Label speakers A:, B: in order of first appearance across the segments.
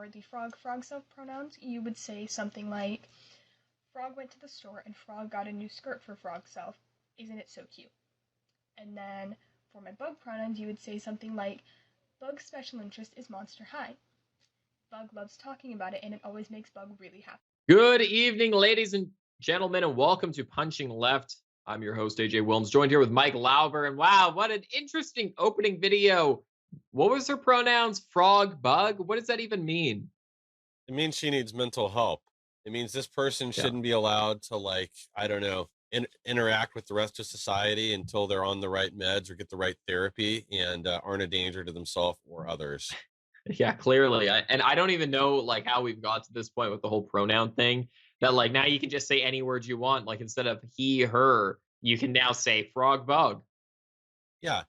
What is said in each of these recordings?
A: for the frog self pronouns, you would say something like, Frog went to the store and Frog got a new skirt for Frog self. Isn't it so cute? And then for my bug pronouns, you would say something like, Bug's special interest is Monster High. Bug loves talking about it and it always makes Bug really happy.
B: Good evening, ladies and gentlemen, and welcome to Punching Left. I'm your host, AJ Wilms, joined here with Mike Lauber. And wow, what an interesting opening video. What was her pronouns? Frog, bug? What does that even mean?
C: It means she needs mental help. It means this person shouldn't be allowed to, like, I don't know, interact with the rest of society until they're on the right meds or get the right therapy and aren't a danger to themselves or others.
B: Yeah, clearly. I don't even know like how we've got to this point with the whole pronoun thing that like now you can just say any words you want. Like instead of he, her, you can now say frog, bug.
C: Yeah.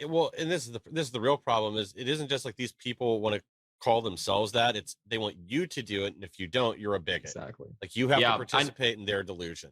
C: Well, and this is the real problem is it isn't just like these people want to call themselves that. It's they want you to do it. And if you don't, you're a bigot.
B: Exactly.
C: Like you have to participate in their delusion.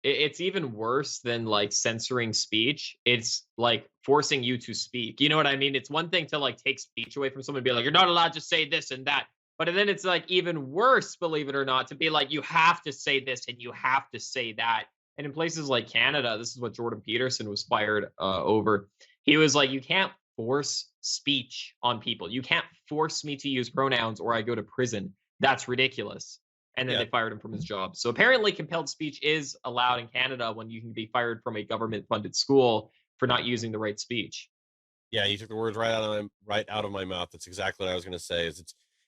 B: It's even worse than like censoring speech. It's like forcing you to speak. You know what I mean? It's one thing to like take speech away from someone and be like, you're not allowed to say this and that. But then it's like even worse, believe it or not, to be like, you have to say this and you have to say that. And in places like Canada, this is what Jordan Peterson was fired over. He was like, you can't force speech on people. You can't force me to use pronouns or I go to prison. That's ridiculous. And then they fired him from his job. So apparently compelled speech is allowed in Canada when you can be fired from a government-funded school for not using the right speech.
C: Yeah, you took the words right out of my mouth. That's exactly what I was going to say. Is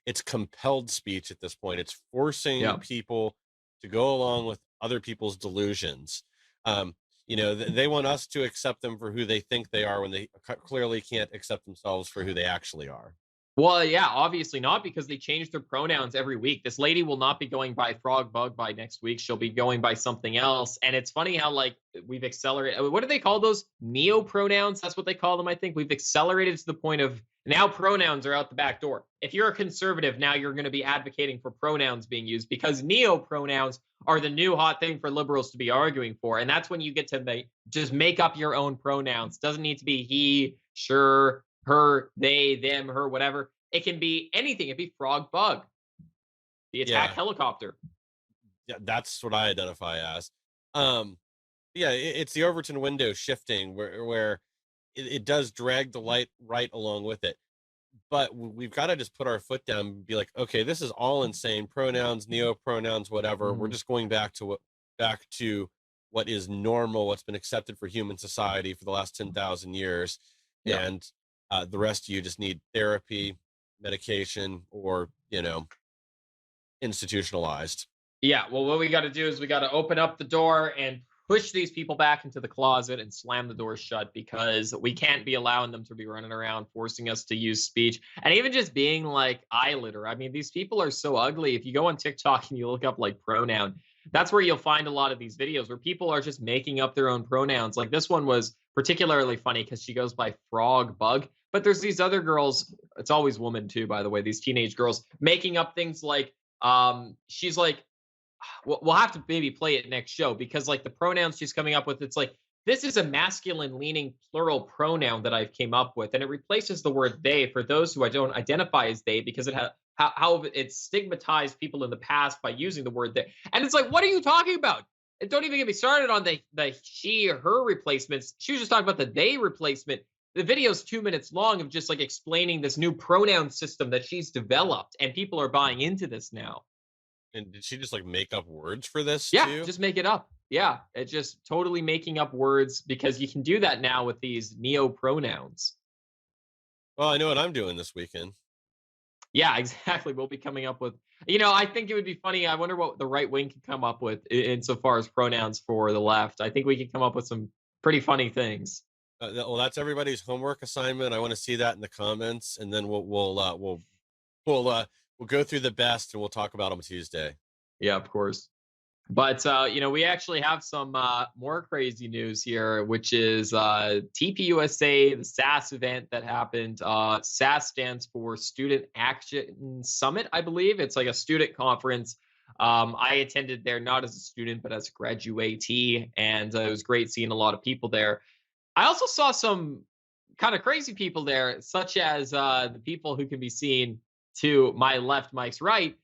C: it's compelled speech at this point. It's forcing people to go along with other people's delusions. They want us to accept them for who they think they are when they clearly can't accept themselves for who they actually are.
B: Well, yeah, obviously not because they change their pronouns every week. This lady will not be going by frog, bug by next week. She'll be going by something else. And it's funny how like we've accelerated. What do they call those? Neo pronouns? That's what they call them, I think. We've accelerated to the point of now pronouns are out the back door. If you're a conservative, now you're going to be advocating for pronouns being used because neo pronouns are the new hot thing for liberals to be arguing for. And that's when you get to just make up your own pronouns. Doesn't need to be he, sure, her, they, them, her, whatever. It can be anything. It'd be frog, bug, the attack helicopter.
C: Yeah, that's what I identify as. It's the Overton window shifting where it does drag the light right along with it. But we've got to just put our foot down and be like, okay, this is all insane. Pronouns, neo pronouns, whatever. We're just going back to what is normal, what's been accepted for human society for the last 10,000 years. Yeah. And the rest of you just need therapy, medication, or, institutionalized.
B: Yeah. Well, what we got to do is we got to open up the door and push these people back into the closet and slam the door shut because we can't be allowing them to be running around forcing us to use speech and even just being like eye litter. I mean, these people are so ugly. If you go on TikTok and you look up like pronoun, that's where you'll find a lot of these videos where people are just making up their own pronouns. Like this one was particularly funny because she goes by frog, bug. But there's these other girls, it's always women too, by the way, these teenage girls making up things like, she's like, we'll have to maybe play it next show because like the pronouns she's coming up with, it's like, this is a masculine leaning plural pronoun that I've came up with. And it replaces the word they for those who I don't identify as they because it has how it stigmatized people in the past by using the word they. And it's like, what are you talking about? And don't even get me started on the she or her replacements. She was just talking about the they replacement. The video's 2 minutes long of just like explaining this new pronoun system that she's developed, and people are buying into this now.
C: And did she just like make up words for this?
B: Yeah,
C: too?
B: Just make it up. Yeah, it's just totally making up words because you can do that now with these neo pronouns.
C: Well, I know what I'm doing this weekend.
B: Yeah, exactly. We'll be coming up with, I think it would be funny. I wonder what the right wing could come up with insofar as pronouns for the left. I think we could come up with some pretty funny things.
C: Well, that's everybody's homework assignment. I want to see that in the comments, and then we'll go through the best, and we'll talk about them Tuesday.
B: Yeah, of course. But we actually have some more crazy news here, which is TPUSA, the SAS event that happened. SAS stands for Student Action Summit, I believe. It's like a student conference. I attended there not as a student, but as a graduatee, and it was great seeing a lot of people there. I also saw some kind of crazy people there, such as the people who can be seen to my left, Mike's right,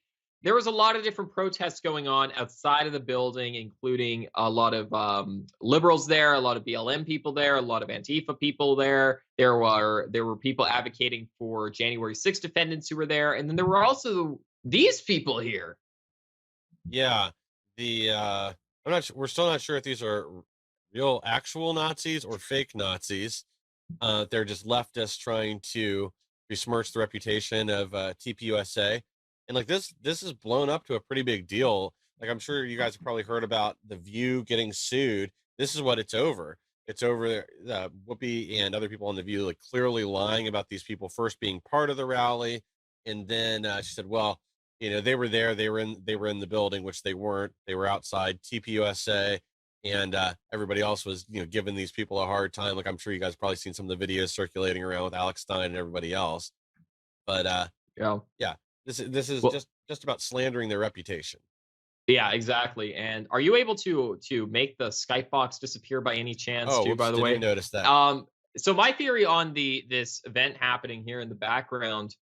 B: there was a lot of different protests going on outside of the building, including a lot of liberals there, a lot of BLM people there, a lot of Antifa people there. There were people advocating for January 6th defendants who were there, and then there were also these people here.
C: Yeah, the I'm not. We're still not sure if these are real, actual Nazis or fake Nazis. They're just leftists trying to besmirch the reputation of TPUSA, and like this is blown up to a pretty big deal. Like I'm sure you guys have probably heard about The View getting sued. This is what it's over. It's over Whoopi and other people on The View like clearly lying about these people first being part of the rally, and then she said, "Well, they were there, they were in the building," which they weren't. They were outside. TPUSA and everybody else was giving these people a hard time. Like I'm sure you guys probably seen some of the videos circulating around with Alex Stein and everybody else. But yeah, this is
B: Well,
C: just about slandering their reputation.
B: yeah, exactly. And are you able to make the Skype box disappear by any chance,
C: Oh,
B: too,
C: whoops,
B: by the
C: didn't
B: way?
C: even notice that.
B: So my theory on this event happening here in the background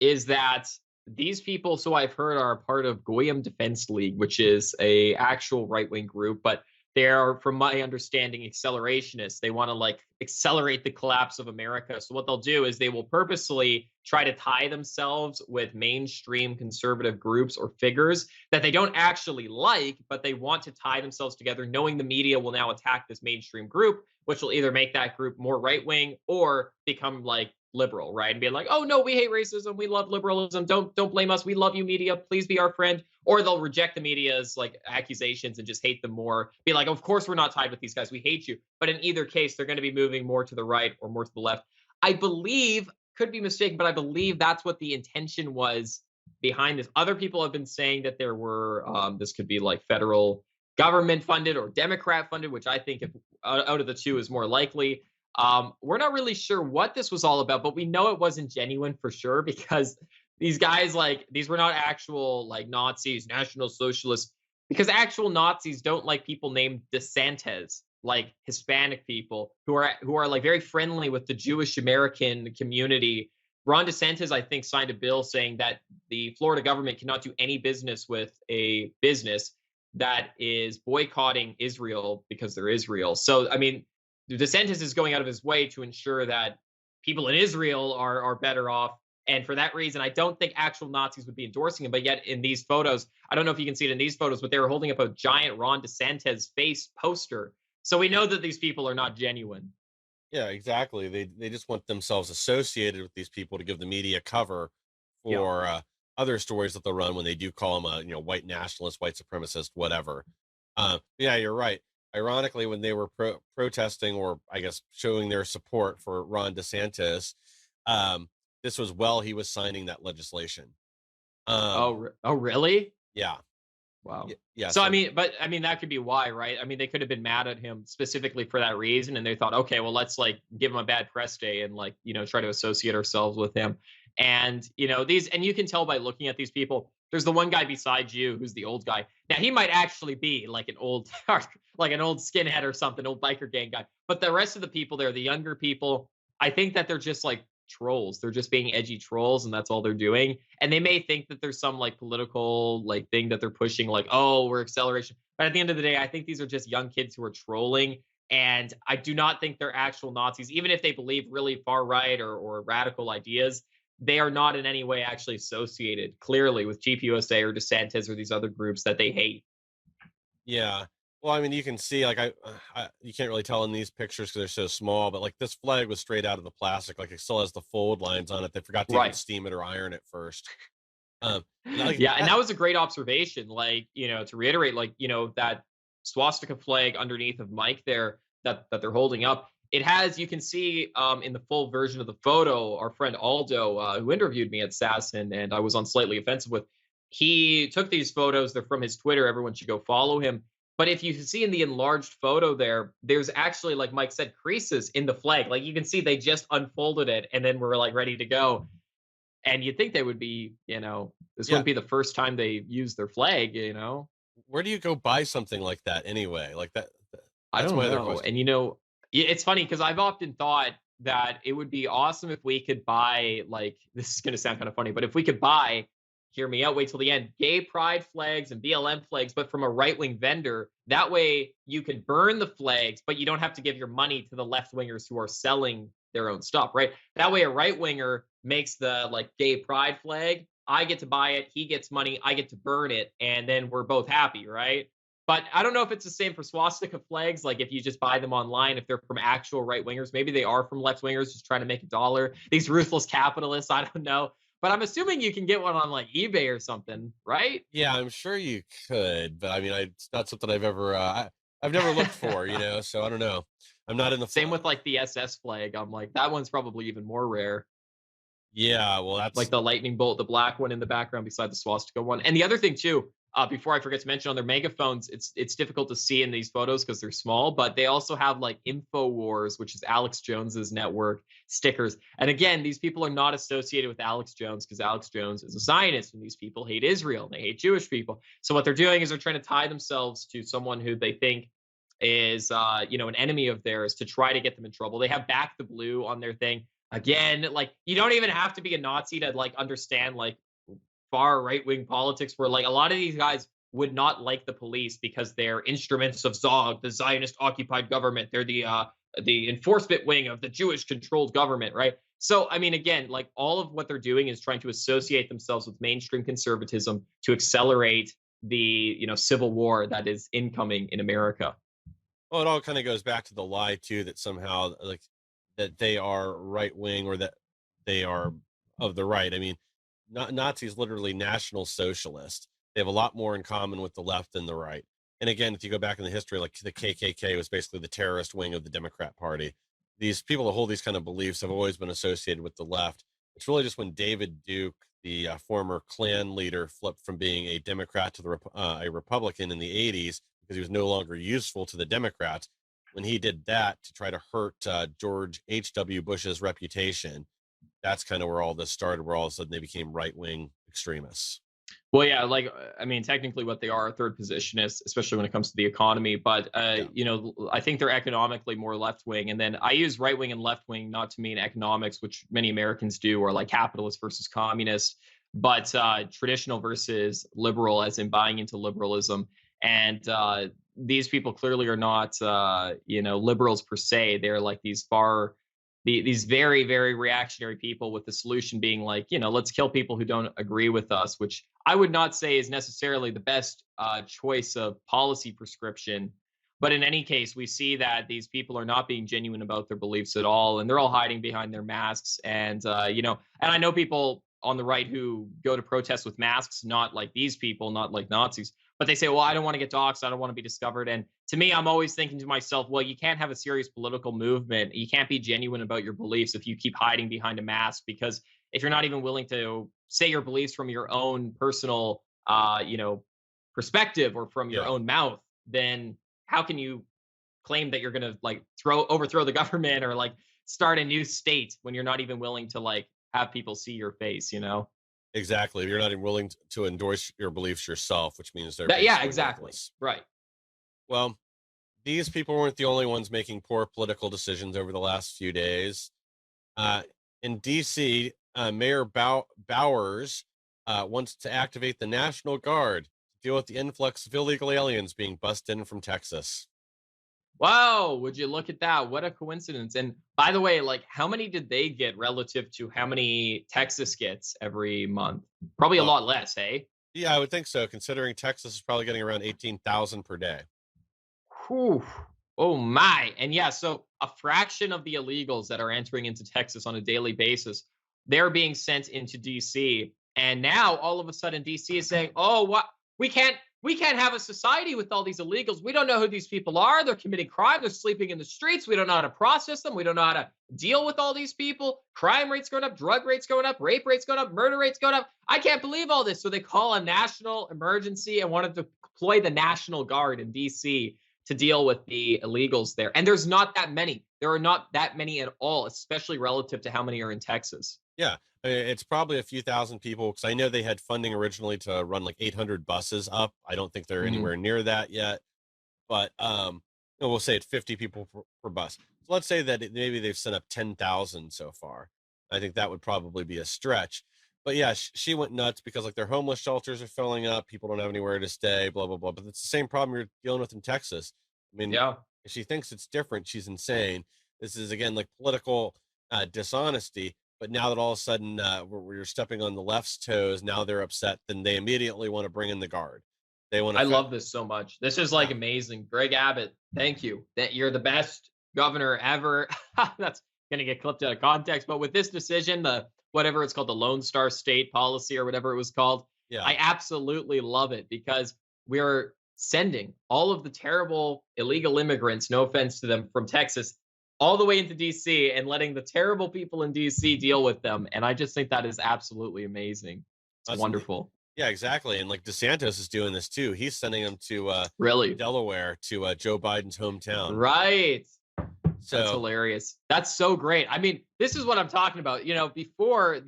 B: is that these people, so I've heard, are part of Goyim Defense League, which is a actual right-wing group, but they are, from my understanding, accelerationists. They want to like accelerate the collapse of America. So what they'll do is they will purposely try to tie themselves with mainstream conservative groups or figures that they don't actually like, but they want to tie themselves together, knowing the media will now attack this mainstream group, which will either make that group more right-wing or become like liberal, right? And be like, oh no, we hate racism, we love liberalism, don't blame us, we love you, media, please be our friend. Or they'll reject the media's like accusations and just hate them more, be like, of course we're not tied with these guys, we hate you. But in either case, they're going to be moving more to the right or more to the left. I believe, could be mistaken, but I believe that's what the intention was behind this. Other people have been saying that there were this could be like federal government funded or Democrat funded, which I think, if out of the two, is more likely. We're not really sure what this was all about, but we know it wasn't genuine for sure, because these guys, like, these were not actual like Nazis, National Socialists, because actual Nazis don't like people named DeSantis, like Hispanic people who are like very friendly with the Jewish American community. Ron DeSantis, I think, signed a bill saying that the Florida government cannot do any business with a business that is boycotting Israel because they're Israel. So, I mean, DeSantis is going out of his way to ensure that people in Israel are better off. And for that reason, I don't think actual Nazis would be endorsing him. But yet in these photos, I don't know if you can see it in these photos, but they were holding up a giant Ron DeSantis face poster. So we know that these people are not genuine.
C: Yeah, exactly. They just want themselves associated with these people to give the media cover for other stories that they'll run when they do call them a white nationalist, white supremacist, whatever. Yeah, you're right. Ironically, when they were protesting, or I guess showing their support for Ron DeSantis, this was while he was signing that legislation.
B: Oh, really?
C: Yeah.
B: Wow.
C: Yeah.
B: So I mean, that could be why, right? I mean, they could have been mad at him specifically for that reason, and they thought, okay, well, let's like give him a bad press day and like try to associate ourselves with him. And and you can tell by looking at these people. There's the one guy beside you who's the old guy. Now he might actually be like an old like an old skinhead or something, old biker gang guy. But the rest of the people there, the younger people, I think that they're just like trolls. They're just being edgy trolls, and that's all they're doing. And they may think that there's some like political like thing that they're pushing, like, oh, we're acceleration. But at the end of the day, I think these are just young kids who are trolling. And I do not think they're actual Nazis, even if they believe really far right or radical ideas. They are not in any way actually associated clearly with GPUSA or DeSantis or these other groups that they hate.
C: Yeah. Well, I mean, you can see, like, you can't really tell in these pictures because they're so small, but like this flag was straight out of the plastic. Like it still has the fold lines on it. They forgot to even steam it or iron it first.
B: Yeah, and that was a great observation. Like, to reiterate, like, that swastika flag underneath of Mike there that they're holding up. It has, you can see in the full version of the photo, our friend Aldo, who interviewed me at Sasson and I was on Slightly Offensive with, he took these photos. They're from his Twitter. Everyone should go follow him. But if you see in the enlarged photo there's actually, like Mike said, creases in the flag. Like you can see they just unfolded it and then we're like ready to go. And you'd think they would be, this wouldn't be the first time they use their flag,
C: Where do you go buy something like that anyway? Like that?
B: I don't know. And it's funny because I've often thought that it would be awesome if we could buy, like, this is going to sound kind of funny, but if we could buy, hear me out, wait till the end, gay pride flags and BLM flags, but from a right-wing vendor. That way you could burn the flags, but you don't have to give your money to the left-wingers who are selling their own stuff, right? That way a right-winger makes the, like, gay pride flag. I get to buy it, he gets money, I get to burn it, and then we're both happy, right? But I don't know if it's the same for swastika flags. Like if you just buy them online, if they're from actual right wingers, maybe they are from left wingers just trying to make a dollar. These ruthless capitalists, I don't know. But I'm assuming you can get one on like eBay or something, right?
C: Yeah, I'm sure you could, but I mean, it's not something I've never looked for, so I don't know. I'm not in the
B: Same with like the SS flag. I'm like, that one's probably even more rare.
C: Yeah, well,
B: Like the lightning bolt, the black one in the background beside the swastika one. And the other thing too, before I forget to mention, on their megaphones, it's difficult to see in these photos because they're small, but they also have like InfoWars, which is Alex Jones's network stickers. And again, these people are not associated with Alex Jones because Alex Jones is a Zionist, and these people hate Israel, and they hate Jewish people. So what they're doing is they're trying to tie themselves to someone who they think is an enemy of theirs to try to get them in trouble. They have Back the Blue on their thing. Again, like you don't even have to be a Nazi to like understand like far right wing politics, where like a lot of these guys would not like the police because they're instruments of Zog, the Zionist occupied government. They're the enforcement wing of the Jewish controlled government, right? So I mean, again, like all of what they're doing is trying to associate themselves with mainstream conservatism to accelerate the civil war that is incoming in America.
C: Well, it all kind of goes back to the lie too that somehow like that they are right wing or that they are of the right. I mean, Nazis literally national socialists. They have a lot more in common with the left than the right. And again, if you go back in the history, like the KKK was basically the terrorist wing of the Democrat Party. These people that hold these kind of beliefs have always been associated with the left. It's really just when David Duke, the former Klan leader, flipped from being a Democrat to a Republican in the 80s because he was no longer useful to the Democrats. When he did that to try to hurt George H.W. Bush's reputation, that's kind of where all this started, where all of a sudden they became right-wing extremists.
B: Well, yeah, like I mean, technically, what they are third positionists, especially when it comes to the economy. But I think they're economically more left wing. And then I use right wing and left wing not to mean economics, which many Americans do, or like capitalist versus communist, but traditional versus liberal, as in buying into liberalism. And these people clearly are not, liberals per se. They're like these very, very reactionary people, with the solution being like, let's kill people who don't agree with us, which I would not say is necessarily the best choice of policy prescription. But in any case, we see that these people are not being genuine about their beliefs at all, and they're all hiding behind their masks. And and I know people on the right who go to protests with masks, not like these people, not like Nazis, but they say, well, I don't want to get doxxed, I don't want to be discovered. And to me, I'm always thinking to myself, well, you can't have a serious political movement, you can't be genuine about your beliefs if you keep hiding behind a mask, because if you're not even willing to say your beliefs from your own personal perspective or from your own mouth, then how can you claim that you're going to like overthrow the government or like start a new state when you're not even willing to like have people see your face?
C: Exactly. You're not even willing to endorse your beliefs yourself, which means they're
B: exactly
C: worthless.
B: Right.
C: Well, these people weren't the only ones making poor political decisions over the last few days. In DC, Mayor Bowers wants to activate the National Guard to deal with the influx of illegal aliens being bussed in from Texas.
B: Wow, would you look at that? What a coincidence. And by the way, like how many did they get relative to how many Texas gets every month? Probably a lot less, hey?
C: Yeah, I would think so, considering Texas is probably getting around 18,000 per day.
B: Whew. Oh my. And yeah, so a fraction of the illegals that are entering into Texas on a daily basis, they're being sent into DC. And now all of a sudden DC is saying, "Oh, what? We can't have a society with all these illegals. We don't know who these people are. They're committing crime. They're sleeping in the streets. We don't know how to process them. We don't know how to deal with all these people. Crime rates going up, drug rates going up, rape rates going up, murder rates going up. I can't believe all this." So they call a national emergency and wanted to deploy the National Guard in DC to deal with the illegals there. And there's not that many. There are not that many at all, especially relative to how many are in Texas.
C: Yeah, it's probably a few thousand people, because I know they had funding originally to run like 800 buses up. I don't think they're anywhere near that yet, but we'll say it's 50 people per bus. So let's say that maybe they've sent up 10,000 so far. I think that would probably be a stretch. But yeah, she went nuts because like their homeless shelters are filling up. People don't have anywhere to stay, blah, blah, blah. But it's the same problem you're dealing with in Texas. I mean,
B: Yeah.
C: if she thinks it's different, she's insane. This is, again, like political dishonesty. But now that all of a sudden we're stepping on the left's toes, now they're upset. Then they immediately want to bring in the guard. They want
B: I
C: to,
B: love this so much. This is
C: yeah,
B: like amazing. Greg Abbott, thank you. That you're the best governor ever. That's gonna get clipped out of context. But with this decision, the whatever it's called, the Lone Star State policy or whatever it was called,
C: yeah.
B: I absolutely love it because we're sending all of the terrible illegal immigrants, no offense to them, from Texas all the way into DC and letting the terrible people in DC deal with them. And I just think that is absolutely amazing. It's
C: That's
B: wonderful.
C: Yeah, exactly. And like DeSantis is doing this too. He's sending them to
B: Really.
C: Delaware, to Joe Biden's hometown.
B: Right. That's
C: So
B: hilarious. That's so great. I mean, this is what I'm talking about. Before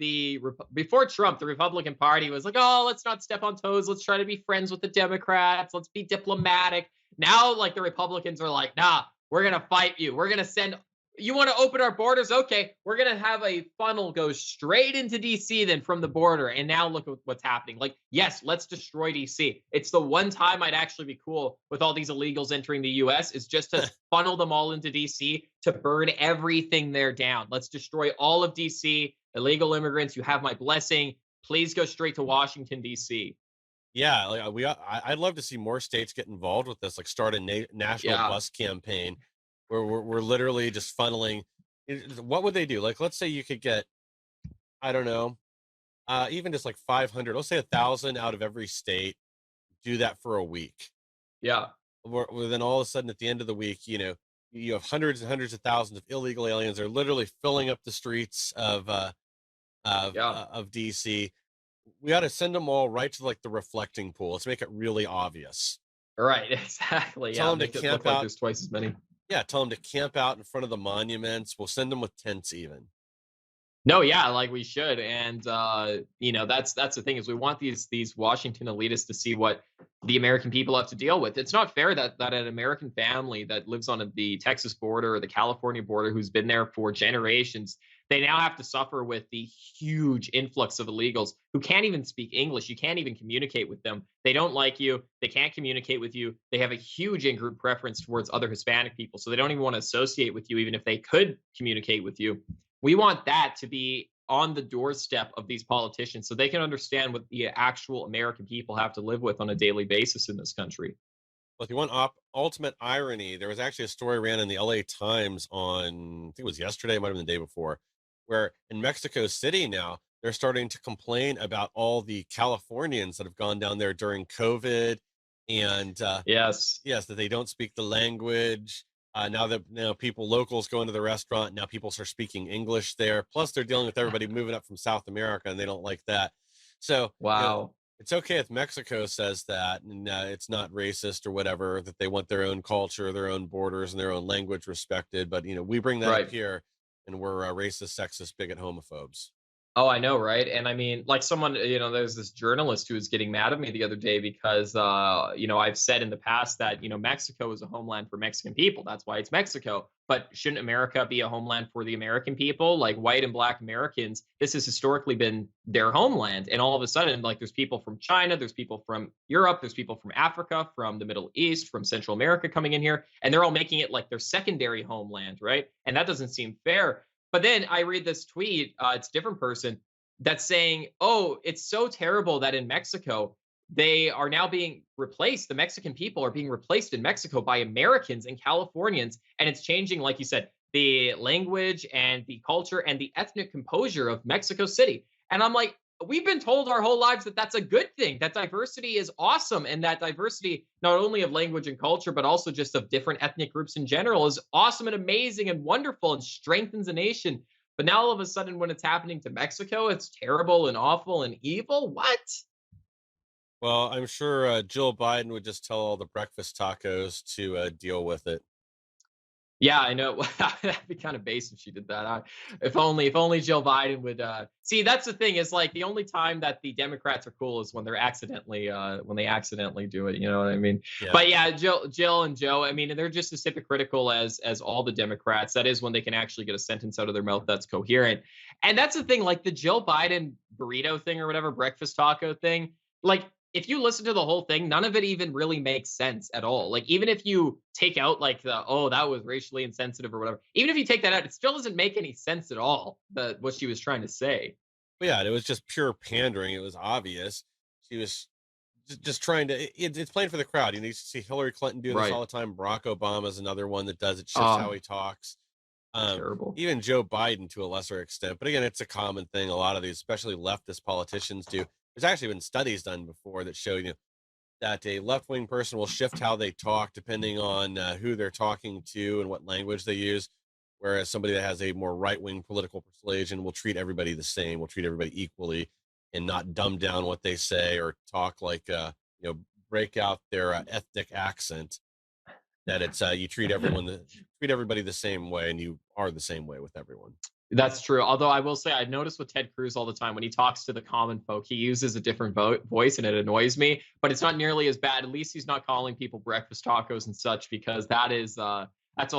B: before Trump, the Republican Party was like, "Oh, let's not step on toes. Let's try to be friends with the Democrats. Let's be diplomatic." Now, like the Republicans are like, "Nah, we're going to fight you. We're going to send you want to open our borders? Okay, we're going to have a funnel go straight into DC then from the border." And now look at what's happening. Like, yes, let's destroy DC. It's the one time I'd actually be cool with all these illegals entering the US is just to funnel them all into DC to burn everything there down. Let's destroy all of DC. Illegal immigrants, you have my blessing. Please go straight to Washington, DC.
C: yeah, like I'd love to see more states get involved with this, like start a national
B: Yeah.
C: bus campaign where we're literally just funneling. What would they do? Like, let's say you could get, I don't know, even just like 500, let's say 1,000 out of every state. Do that for a week.
B: Yeah.
C: Where then all of a sudden at the end of the week, you have hundreds and hundreds of thousands of illegal aliens are literally filling up the streets
B: Yeah.
C: of DC. We ought to send them all right to like the reflecting pool. Let's make it really obvious.
B: Right. Exactly.
C: Tell
B: Yeah.
C: them to
B: Make it look
C: camp
B: like
C: out.
B: there's twice as many.
C: Yeah, tell them to camp out in front of the monuments. We'll send them with tents even.
B: No, yeah, like we should, and that's the thing is we want these Washington elitists to see what the American people have to deal with. It's not fair that an American family that lives on the Texas border or the California border, who's been there for generations, they now have to suffer with the huge influx of illegals who can't even speak English. You can't even communicate with them. They don't like you. They can't communicate with you. They have a huge in-group preference towards other Hispanic people, so they don't even want to associate with you, even if they could communicate with you. We want that to be on the doorstep of these politicians so they can understand what the actual American people have to live with on a daily basis in this country.
C: But if you want ultimate irony, there was actually a story ran in the LA Times on, I think it was yesterday, it might have been the day before, where in Mexico City now, they're starting to complain about all the Californians that have gone down there during COVID. And
B: Yes.
C: yes, that they don't speak the language. Now that people locals go into the restaurant, now people start speaking English there. Plus, they're dealing with everybody moving up from South America, and they don't like that. So,
B: Wow.
C: it's okay if Mexico says that, and it's not racist or whatever. That they want their own culture, their own borders, and their own language respected. But we bring that up
B: Right.
C: here, and we're racist, sexist, bigot, homophobes.
B: Oh, I know, right? And I mean, like someone, there's this journalist who was getting mad at me the other day because, I've said in the past that, Mexico is a homeland for Mexican people. That's why it's Mexico. But shouldn't America be a homeland for the American people? Like white and black Americans, this has historically been their homeland. And all of a sudden, like there's people from China, there's people from Europe, there's people from Africa, from the Middle East, from Central America coming in here, and they're all making it like their secondary homeland, right? And that doesn't seem fair. But then I read this tweet, it's a different person that's saying, oh, it's so terrible that in Mexico, they are now being replaced. The Mexican people are being replaced in Mexico by Americans and Californians. And it's changing, like you said, the language and the culture and the ethnic composure of Mexico City. And I'm like, we've been told our whole lives that that's a good thing, that diversity is awesome. And that diversity, not only of language and culture, but also just of different ethnic groups in general, is awesome and amazing and wonderful and strengthens a nation. But now all of a sudden, when it's happening to Mexico, it's terrible and awful and evil. What?
C: Well, I'm sure Jill Biden would just tell all the breakfast tacos to deal with it.
B: Yeah, I know. That'd be kind of base if she did that. If only Joe Biden would see. That's the thing is like the only time that the Democrats are cool is when they're accidentally when they accidentally do it. You know what I mean?
C: Yeah.
B: But yeah, Jill and Joe. I mean, they're just as hypocritical as all the Democrats. That is when they can actually get a sentence out of their mouth that's coherent. And that's the thing. Like the Jill Biden burrito thing or whatever breakfast taco thing. Like if you listen to the whole thing, none of it even really makes sense at all. Like even if you take out like the that was racially insensitive or whatever, even if you take that out, it still doesn't make any sense at all. What she was trying to say.
C: But yeah, it was just pure pandering. It was obvious. She was just trying to. It's playing for the crowd. You see Hillary Clinton do this
B: Right.
C: all the time. Barack Obama is another one that does it. Shifts how he talks.
B: Terrible.
C: Even Joe Biden to a lesser extent. But again, it's a common thing. A lot of these, especially leftist politicians, do. There's actually been studies done before that show that a left wing person will shift how they talk depending on who they're talking to and what language they use. Whereas somebody that has a more right wing political persuasion will treat everybody the same, will treat everybody equally, and not dumb down what they say or talk like, break out their ethnic accent. That it's you treat everybody the same way, and you are the same way with everyone.
B: That's true. Although I will say, I notice with Ted Cruz all the time when he talks to the common folk, he uses a different voice, and it annoys me. But it's not nearly as bad. At least he's not calling people breakfast tacos and such, because that's a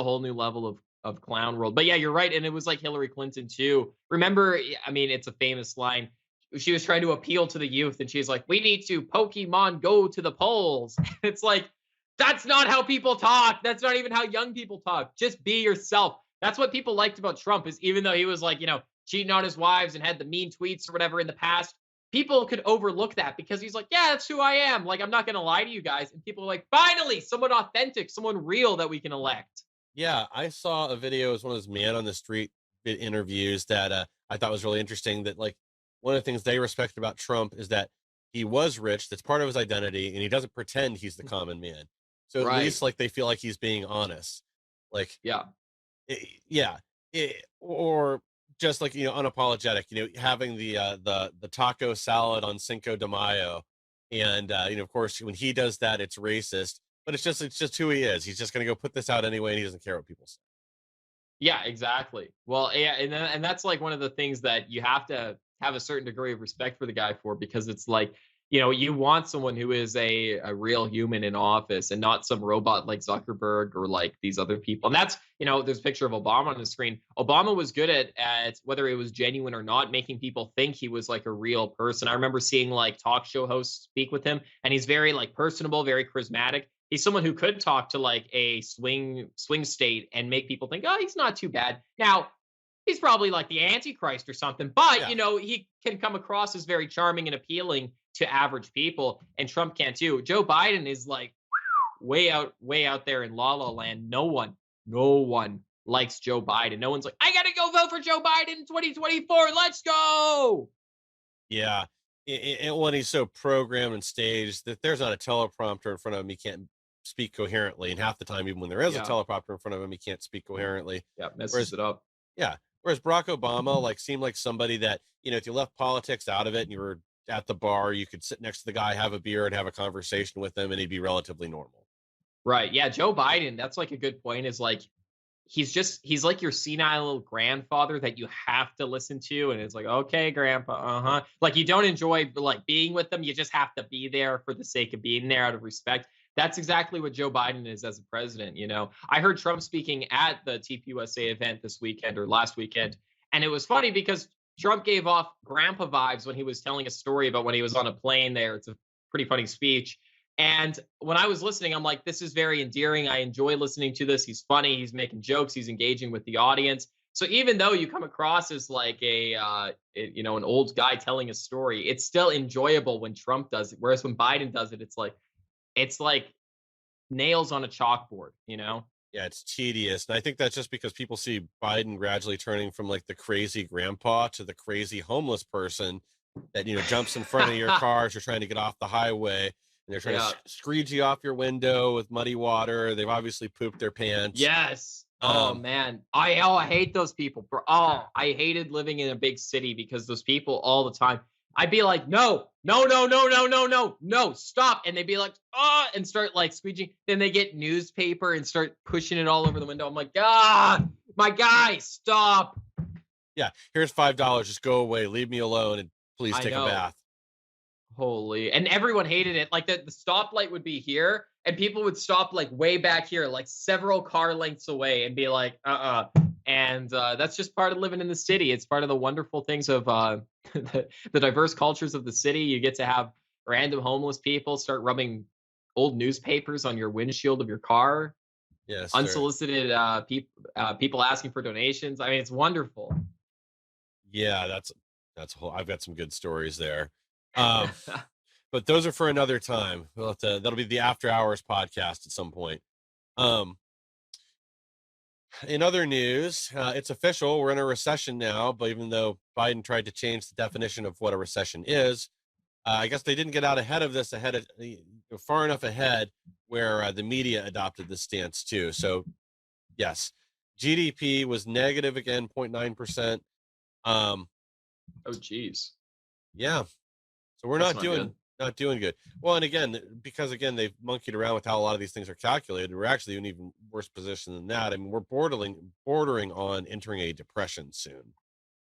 B: whole new level of clown world. But yeah, you're right. And it was like Hillary Clinton too. Remember, I mean, it's a famous line. She was trying to appeal to the youth, and she's like, "We need to Pokemon go to the polls." It's like that's not how people talk. That's not even how young people talk. Just be yourself. That's what people liked about Trump is even though he was like, cheating on his wives and had the mean tweets or whatever in the past, people could overlook that because he's like, yeah, that's who I am. Like, I'm not going to lie to you guys. And people are like, finally, someone authentic, someone real that we can elect.
C: Yeah, I saw a video. It was one of those man on the street interviews that I thought was really interesting. That like one of the things they respect about Trump is that he was rich. That's part of his identity, and he doesn't pretend he's the common man. So at
B: Right.
C: least like they feel like he's being honest. Like
B: Yeah.
C: yeah, or just like unapologetic. Having the taco salad on Cinco de Mayo, and of course when he does that, it's racist. But it's just who he is. He's just going to go put this out anyway, and he doesn't care what people say.
B: Yeah, exactly. Well, yeah, and that's like one of the things that you have to have a certain degree of respect for the guy for, because it's like, you want someone who is a real human in office and not some robot like Zuckerberg or like these other people. And that's, there's a picture of Obama on the screen. Obama was good at whether it was genuine or not, making people think he was like a real person. I remember seeing like talk show hosts speak with him, and he's very like personable, very charismatic. He's someone who could talk to like a swing state and make people think, oh, he's not too bad. Now, he's probably like the Antichrist or something, but
C: Yeah.
B: he can come across as very charming and appealing to average people, and Trump can't too. Joe Biden is like way out there in la la land. No one likes Joe Biden. No one's like, I gotta go vote for Joe Biden in 2024. Let's go.
C: Yeah. And when he's so programmed and staged that there's not a teleprompter in front of him, he can't speak coherently. And half the time, even when there is a teleprompter in front of him, he can't speak coherently.
B: Yeah, messes it up.
C: Yeah. Whereas Barack Obama like seemed like somebody that, if you left politics out of it and you were at the bar, you could sit next to the guy, have a beer, and have a conversation with him, and he'd be relatively normal.
B: Right. Yeah, Joe Biden, that's like a good point, is like he's like your senile grandfather that you have to listen to, and it's like, okay, grandpa, like you don't enjoy like being with them, you just have to be there for the sake of being there out of respect. That's exactly what Joe Biden is as a president. I heard Trump speaking at the TPUSA event this weekend or last weekend, and it was funny because Trump gave off grandpa vibes when he was telling a story about when he was on a plane there. It's a pretty funny speech. And when I was listening, I'm like, this is very endearing. I enjoy listening to this. He's funny. He's making jokes. He's engaging with the audience. So even though you come across as like an old guy telling a story, it's still enjoyable when Trump does it. Whereas when Biden does it, it's like nails on a chalkboard.
C: Yeah, it's tedious. And I think that's just because people see Biden gradually turning from like the crazy grandpa to the crazy homeless person that, jumps in front of your car as you're trying to get off the highway. And they're trying to squeegee off your window with muddy water. They've obviously pooped their pants.
B: Yes. Oh man. I hate those people. I hated living in a big city because those people all the time. I'd be like, no, no, stop. And they'd be like, oh, and start like squeeging. Then they get newspaper and start pushing it all over the window. I'm like, my guy, stop.
C: Yeah, here's $5. Just go away. Leave me alone and please take a bath.
B: Holy. And everyone hated it. Like the stoplight would be here and people would stop like way back here, like several car lengths away and be like, And that's just part of living in the city. It's part of the wonderful things of the diverse cultures of the city. You get to have random homeless people start rubbing old newspapers on your windshield of your car.
C: Yes,
B: unsolicited people asking for donations. I mean, it's wonderful.
C: Yeah, that's a whole. I've got some good stories there, but those are for another time. That'll be the After Hours podcast at some point. In other news, it's official. We're in a recession now, but even though Biden tried to change the definition of what a recession is, I guess they didn't get out ahead of this, far enough ahead where the media adopted this stance too. So, yes, GDP was negative again, 0.9%.
B: Oh, geez.
C: Yeah. So we're not doing good. Well, and again, because they've monkeyed around with how a lot of these things are calculated, we're actually in an even worse position than that. I mean, we're bordering on entering a depression soon.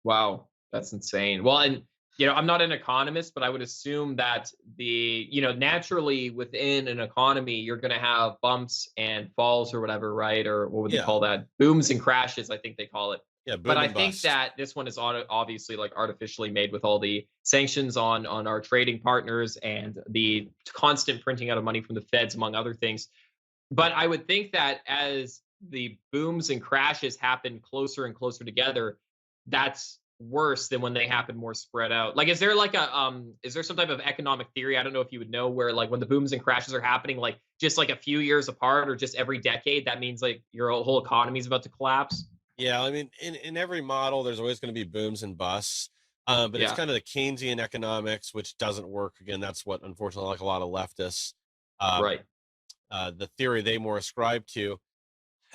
B: Wow, that's insane. Well, and I'm not an economist, but I would assume that naturally within an economy, you're going to have bumps and falls or whatever, right? Or what would they call that? Booms and crashes, I think they call it.
C: Yeah,
B: but I think that this one is obviously like artificially made with all the sanctions on our trading partners and the constant printing out of money from the feds, among other things. But I would think that as the booms and crashes happen closer and closer together, that's worse than when they happen more spread out. Like, is there some type of economic theory? I don't know if you would know, where like when the booms and crashes are happening, like just like a few years apart or just every decade, that means like your whole economy is about to collapse.
C: Yeah, I mean, in every model, there's always going to be booms and busts. But it's kind of the Keynesian economics, which doesn't work. Again, that's what, unfortunately, like a lot of leftists,
B: right.
C: The theory they more ascribe to,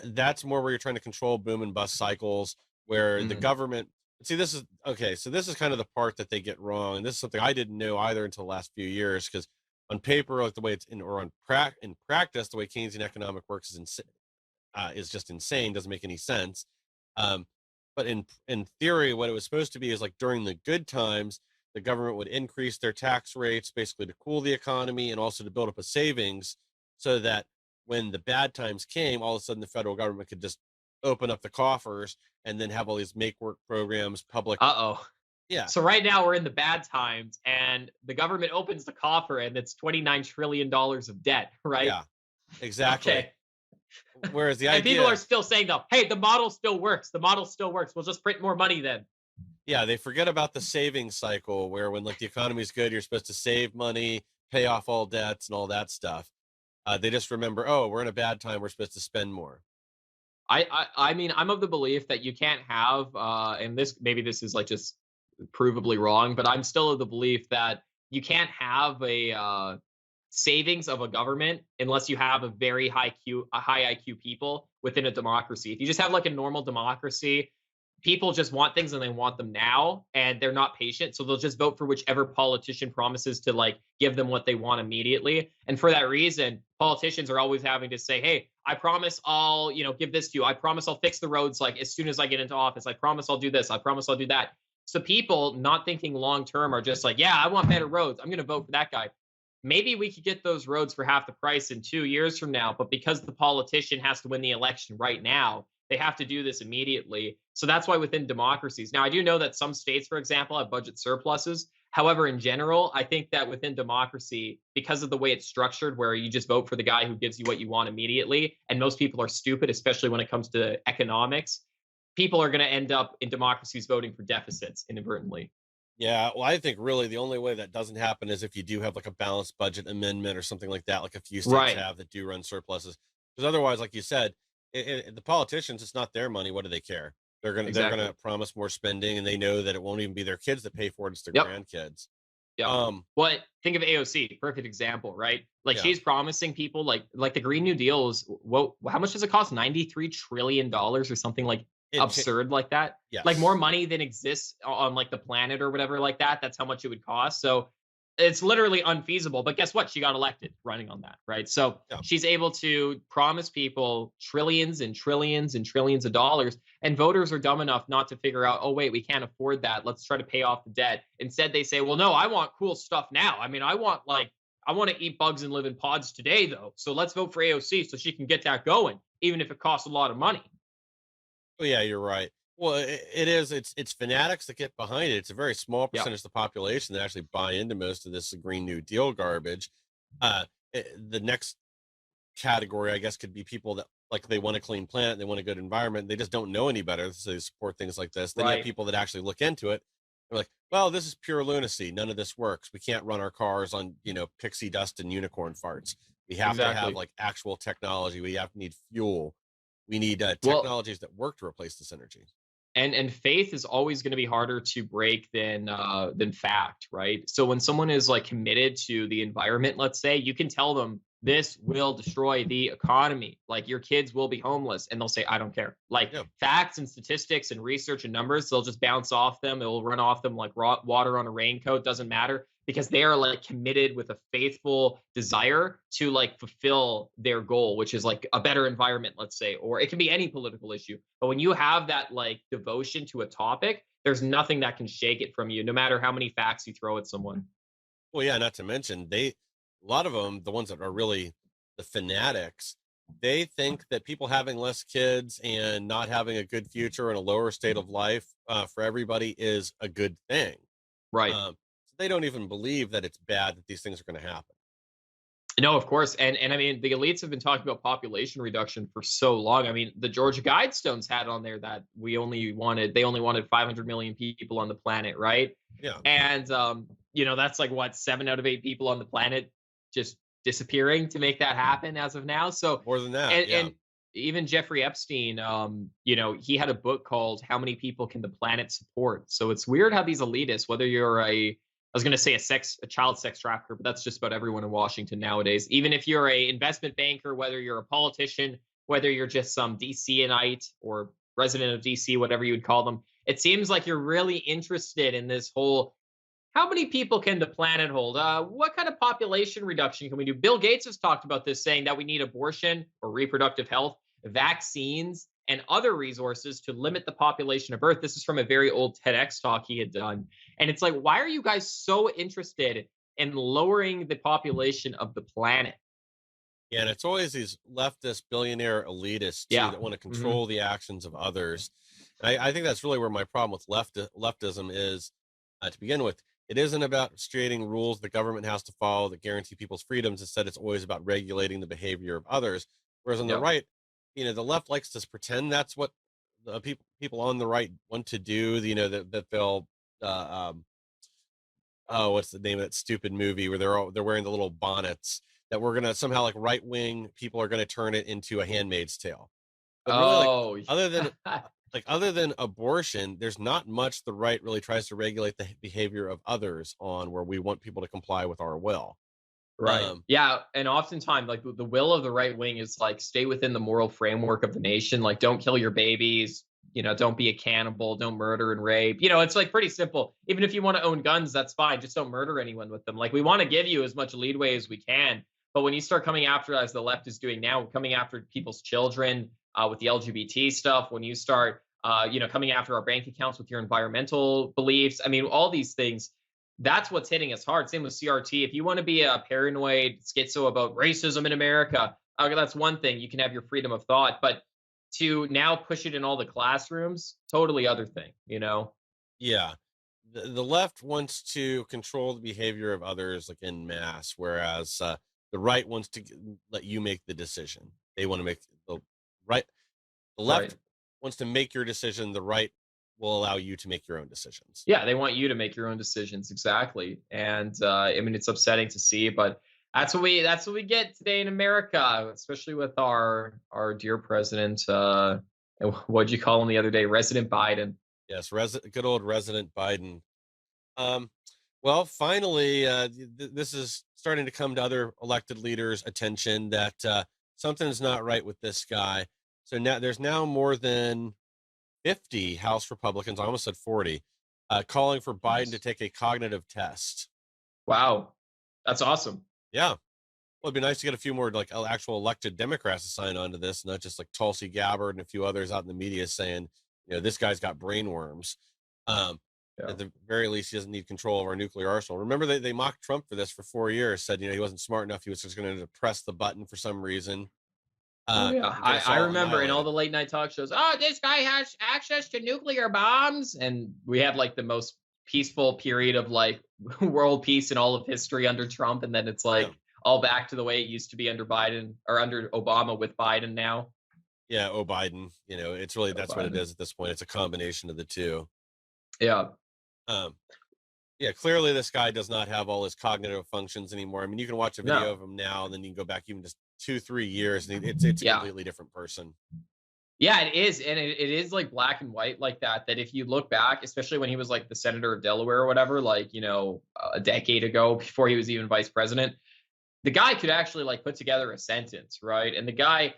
C: that's more where you're trying to control boom and bust cycles, where the government. See, this is okay. So this is kind of the part that they get wrong, and this is something I didn't know either until the last few years. Because on paper, like the way it's in practice, the way Keynesian economic works is just insane. Doesn't make any sense. But in theory, what it was supposed to be is like during the good times, the government would increase their tax rates basically to cool the economy and also to build up a savings so that when the bad times came, all of a sudden the federal government could just open up the coffers and then have all these make work programs, public. Yeah.
B: So right now we're in the bad times and the government opens the coffer and it's $29 trillion of debt, right?
C: Yeah, exactly.
B: Okay.
C: Whereas the idea,
B: people are still saying though, hey, the model still works. The model still works. We'll just print more money then.
C: Yeah, they forget about the savings cycle where when like the economy's good, you're supposed to save money, pay off all debts and all that stuff. They just remember, oh, we're in a bad time. We're supposed to spend more.
B: I mean, I'm of the belief that you can't have, and maybe this is like just provably wrong, but I'm still of the belief that you can't have a savings of a government unless you have a very high IQ people within a democracy. If you just have like a normal democracy, people just want things and they want them now and they're not patient. So they'll just vote for whichever politician promises to like give them what they want immediately. And for that reason, politicians are always having to say, hey, I promise I'll, give this to you. I promise I'll fix the roads like as soon as I get into office. I promise I'll do this. I promise I'll do that. So people not thinking long term are just like, yeah, I want better roads. I'm going to vote for that guy. Maybe we could get those roads for half the price in 2 years from now. But because the politician has to win the election right now, they have to do this immediately. So that's why within democracies. Now, I do know that some states, for example, have budget surpluses. However, in general, I think that within democracy, because of the way it's structured, where you just vote for the guy who gives you what you want immediately, and most people are stupid, especially when it comes to economics, people are going to end up in democracies voting for deficits inadvertently.
C: Yeah, well, I think really the only way that doesn't happen is if you do have like a balanced budget amendment or something like that, like a few states have that do run surpluses. Because otherwise, like you said, the politicians, it's not their money. What do they care? They're gonna promise more spending, and they know that it won't even be their kids that pay for it; it's their grandkids.
B: Yeah. Well, think of AOC, perfect example, right? Like she's promising people like the Green New Deal is how much does it cost? $93 trillion or something like absurd like that.
C: Yes.
B: Like more money than exists on like the planet or whatever like that. That's how much it would cost. So it's literally unfeasible. But guess what? She got elected running on that, right? So
C: Yeah.
B: she's able to promise people trillions and trillions and trillions of dollars, and voters are dumb enough not to figure out, oh wait, we can't afford that. Let's try to pay off the debt. Instead, they say, well, no, I want cool stuff now. I mean, I want to eat bugs and live in pods today, though. So let's vote for AOC so she can get that going, even if it costs a lot of money.
C: Oh yeah, you're right. Well, it is. It's fanatics that get behind it. It's a very small
B: Yeah.
C: percentage of the population that actually buy into most of this Green New Deal garbage. Uh, the next category, I guess, could be people that like they want a clean planet, they want a good environment, they just don't know any better, so they support things like this. Then you have
B: Right.
C: people that actually look into it. They're like, well, this is pure lunacy. None of this works. We can't run our cars on, pixie dust and unicorn farts. We have to have
B: Exactly.
C: like actual technology. We have to need fuel. We need
B: Well,
C: technologies that work to replace this energy.
B: and faith is always going to be harder to break than fact, right? So when someone is like committed to the environment, let's say, you can tell them this will destroy the economy, like your kids will be homeless, and they'll say, I don't care. Like
C: Yeah.
B: facts and statistics and research and numbers, they'll just bounce off them. It will run off them like water on a raincoat. Doesn't matter, because they are like committed with a faithful desire to like fulfill their goal, which is like a better environment, let's say, or it can be any political issue. But when you have that like devotion to a topic, there's nothing that can shake it from you, no matter how many facts you throw at someone.
C: Well, yeah, not to mention a lot of them, the ones that are really the fanatics, they think that people having less kids and not having a good future and a lower state of life for everybody is a good thing.
B: Right.
C: So they don't even believe that it's bad that these things are going to happen.
B: No, of course. And I mean, the elites have been talking about population reduction for so long. I mean, the Georgia Guidestones had on there that they only wanted 500 million people on the planet, right?
C: Yeah.
B: And that's like what, 7 out of 8 people on the planet just disappearing to make that happen as of now. So
C: More than that.
B: and even Jeffrey Epstein, he had a book called How Many People Can the Planet Support? So it's weird how these elitists, whether you're I was going to say a child sex trafficker, but that's just about everyone in Washington nowadays. Even if you're a investment banker, whether you're a politician, whether you're just some DCite or resident of DC, whatever you would call them, it seems like you're really interested in this whole, how many people can the planet hold? What kind of population reduction can we do? Bill Gates has talked about this, saying that we need abortion or reproductive health, vaccines, and other resources to limit the population of Earth. This is from a very old TEDx talk he had done. And it's like, why are you guys so interested in lowering the population of the planet?
C: Yeah, and it's always these leftist billionaire elitists too,
B: Yeah.
C: that want to control the actions of others. And I think that's really where my problem with leftism is to begin with. It isn't about creating rules the government has to follow that guarantee people's freedoms. Instead, it's always about regulating the behavior of others. Whereas on the
B: Yep.
C: right, the left likes to pretend that's what the people on the right want to do. That they'll oh, what's the name of that stupid movie where they're wearing the little bonnets, that we're gonna somehow, like, right wing people are gonna turn it into a Handmaid's Tale. But really, like,
B: Oh,
C: other than abortion, there's not much the right really tries to regulate the behavior of others on, where we want people to comply with our will.
B: right.
C: Um,
B: Yeah. And oftentimes, like the will of the right wing is like, stay within the moral framework of the nation. Like, don't kill your babies. Don't be a cannibal. Don't murder and rape. It's like pretty simple. Even if you want to own guns, that's fine. Just don't murder anyone with them. Like, we want to give you as much leadway as we can. But when you start coming after, as the left is doing now, coming after people's children with the LGBT stuff, when you start, coming after our bank accounts with your environmental beliefs, I mean, all these things, that's what's hitting us hard. Same with CRT. If you want to be a paranoid schizo about racism in America, that's one thing. You can have your freedom of thought, but to now push it in all the classrooms, totally other thing,
C: yeah, the left wants to control the behavior of others, like, en masse, whereas the right wants to let you make the decision. They want to make right. The
B: Right.
C: left wants to make your decision. The right will allow you to make your own decisions.
B: Yeah, they want you to make your own decisions, exactly. And I mean, it's upsetting to see, but that's what we get today in America, especially with our dear president. What'd you call him the other day? Resident Biden.
C: Yes, good old resident Biden. Um, well, finally, this is starting to come to other elected leaders' attention that something's not right with this guy. So now there's now more than 50 House Republicans, I almost said 40, calling for Biden to
B: Nice.
C: take a cognitive test.
B: Wow. That's awesome.
C: Yeah. Well, it'd be nice to get a few more like actual elected Democrats to sign on to this, not just like Tulsi Gabbard and a few others out in the media saying, this guy's got brainworms. Um,
B: Yeah.
C: at the very least, he doesn't need control of our nuclear arsenal. Remember, they mocked Trump for this for 4 years, said, he wasn't smart enough. He was just going to press the button for some reason
B: Oh yeah.
C: and get us
B: I
C: all
B: remember in all
C: annihilated.
B: the late night talk shows, oh, this guy has access to nuclear bombs. And we had like the most peaceful period of like world peace in all of history under Trump. And then it's
C: Yeah.
B: like all back to the way it used to be under Biden or under Obama with Biden now.
C: Yeah. Oh, Biden, it's really,
B: Oh,
C: that's what it
B: Biden.
C: is at this point. It's a combination of the two.
B: Yeah.
C: Um, Yeah, clearly this guy does not have all his cognitive functions anymore. I mean, you can watch a video
B: No.
C: of him now, and then you can go back even just 2-3 years, and it's a
B: Yeah.
C: completely different person.
B: Yeah, it is. And it is like black and white like that. That if you look back, especially when he was like the senator of Delaware or whatever, like, a decade ago before he was even vice president, the guy could actually like put together a sentence, right? And the guy,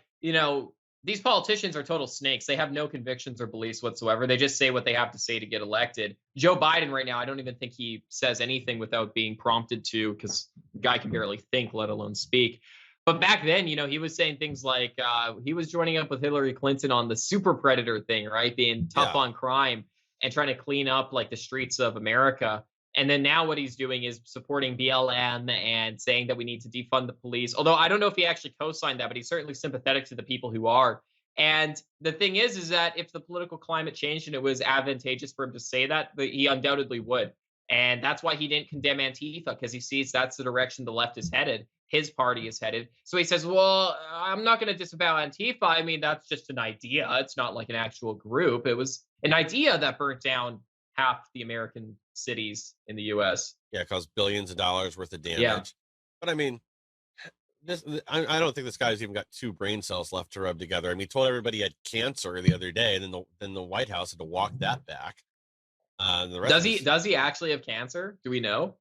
B: these politicians are total snakes. They have no convictions or beliefs whatsoever. They just say what they have to say to get elected. Joe Biden right now, I don't even think he says anything without being prompted to, because the guy can barely think, let alone speak. But back then, he was saying things like he was joining up with Hillary Clinton on the super predator thing, right? Being tough
C: Yeah.
B: on crime and trying to clean up like the streets of America. And then now what he's doing is supporting BLM and saying that we need to defund the police. Although I don't know if he actually co-signed that, but he's certainly sympathetic to the people who are. And the thing is that if the political climate changed and it was advantageous for him to say that, he undoubtedly would. And that's why he didn't condemn Antifa, because he sees that's the direction the left is headed. His party is headed. So he says, well, I'm not going to disavow Antifa. I mean, that's just an idea. It's not like an actual group. It was an idea that burnt down half the American cities in the US.
C: Yeah, caused billions of dollars worth of damage.
B: Yeah.
C: But I mean, I don't think this guy's even got 2 brain cells left to rub together. I mean, he told everybody he had cancer the other day, and then the White House had to walk that back. The rest
B: Does he actually have cancer? Do we know?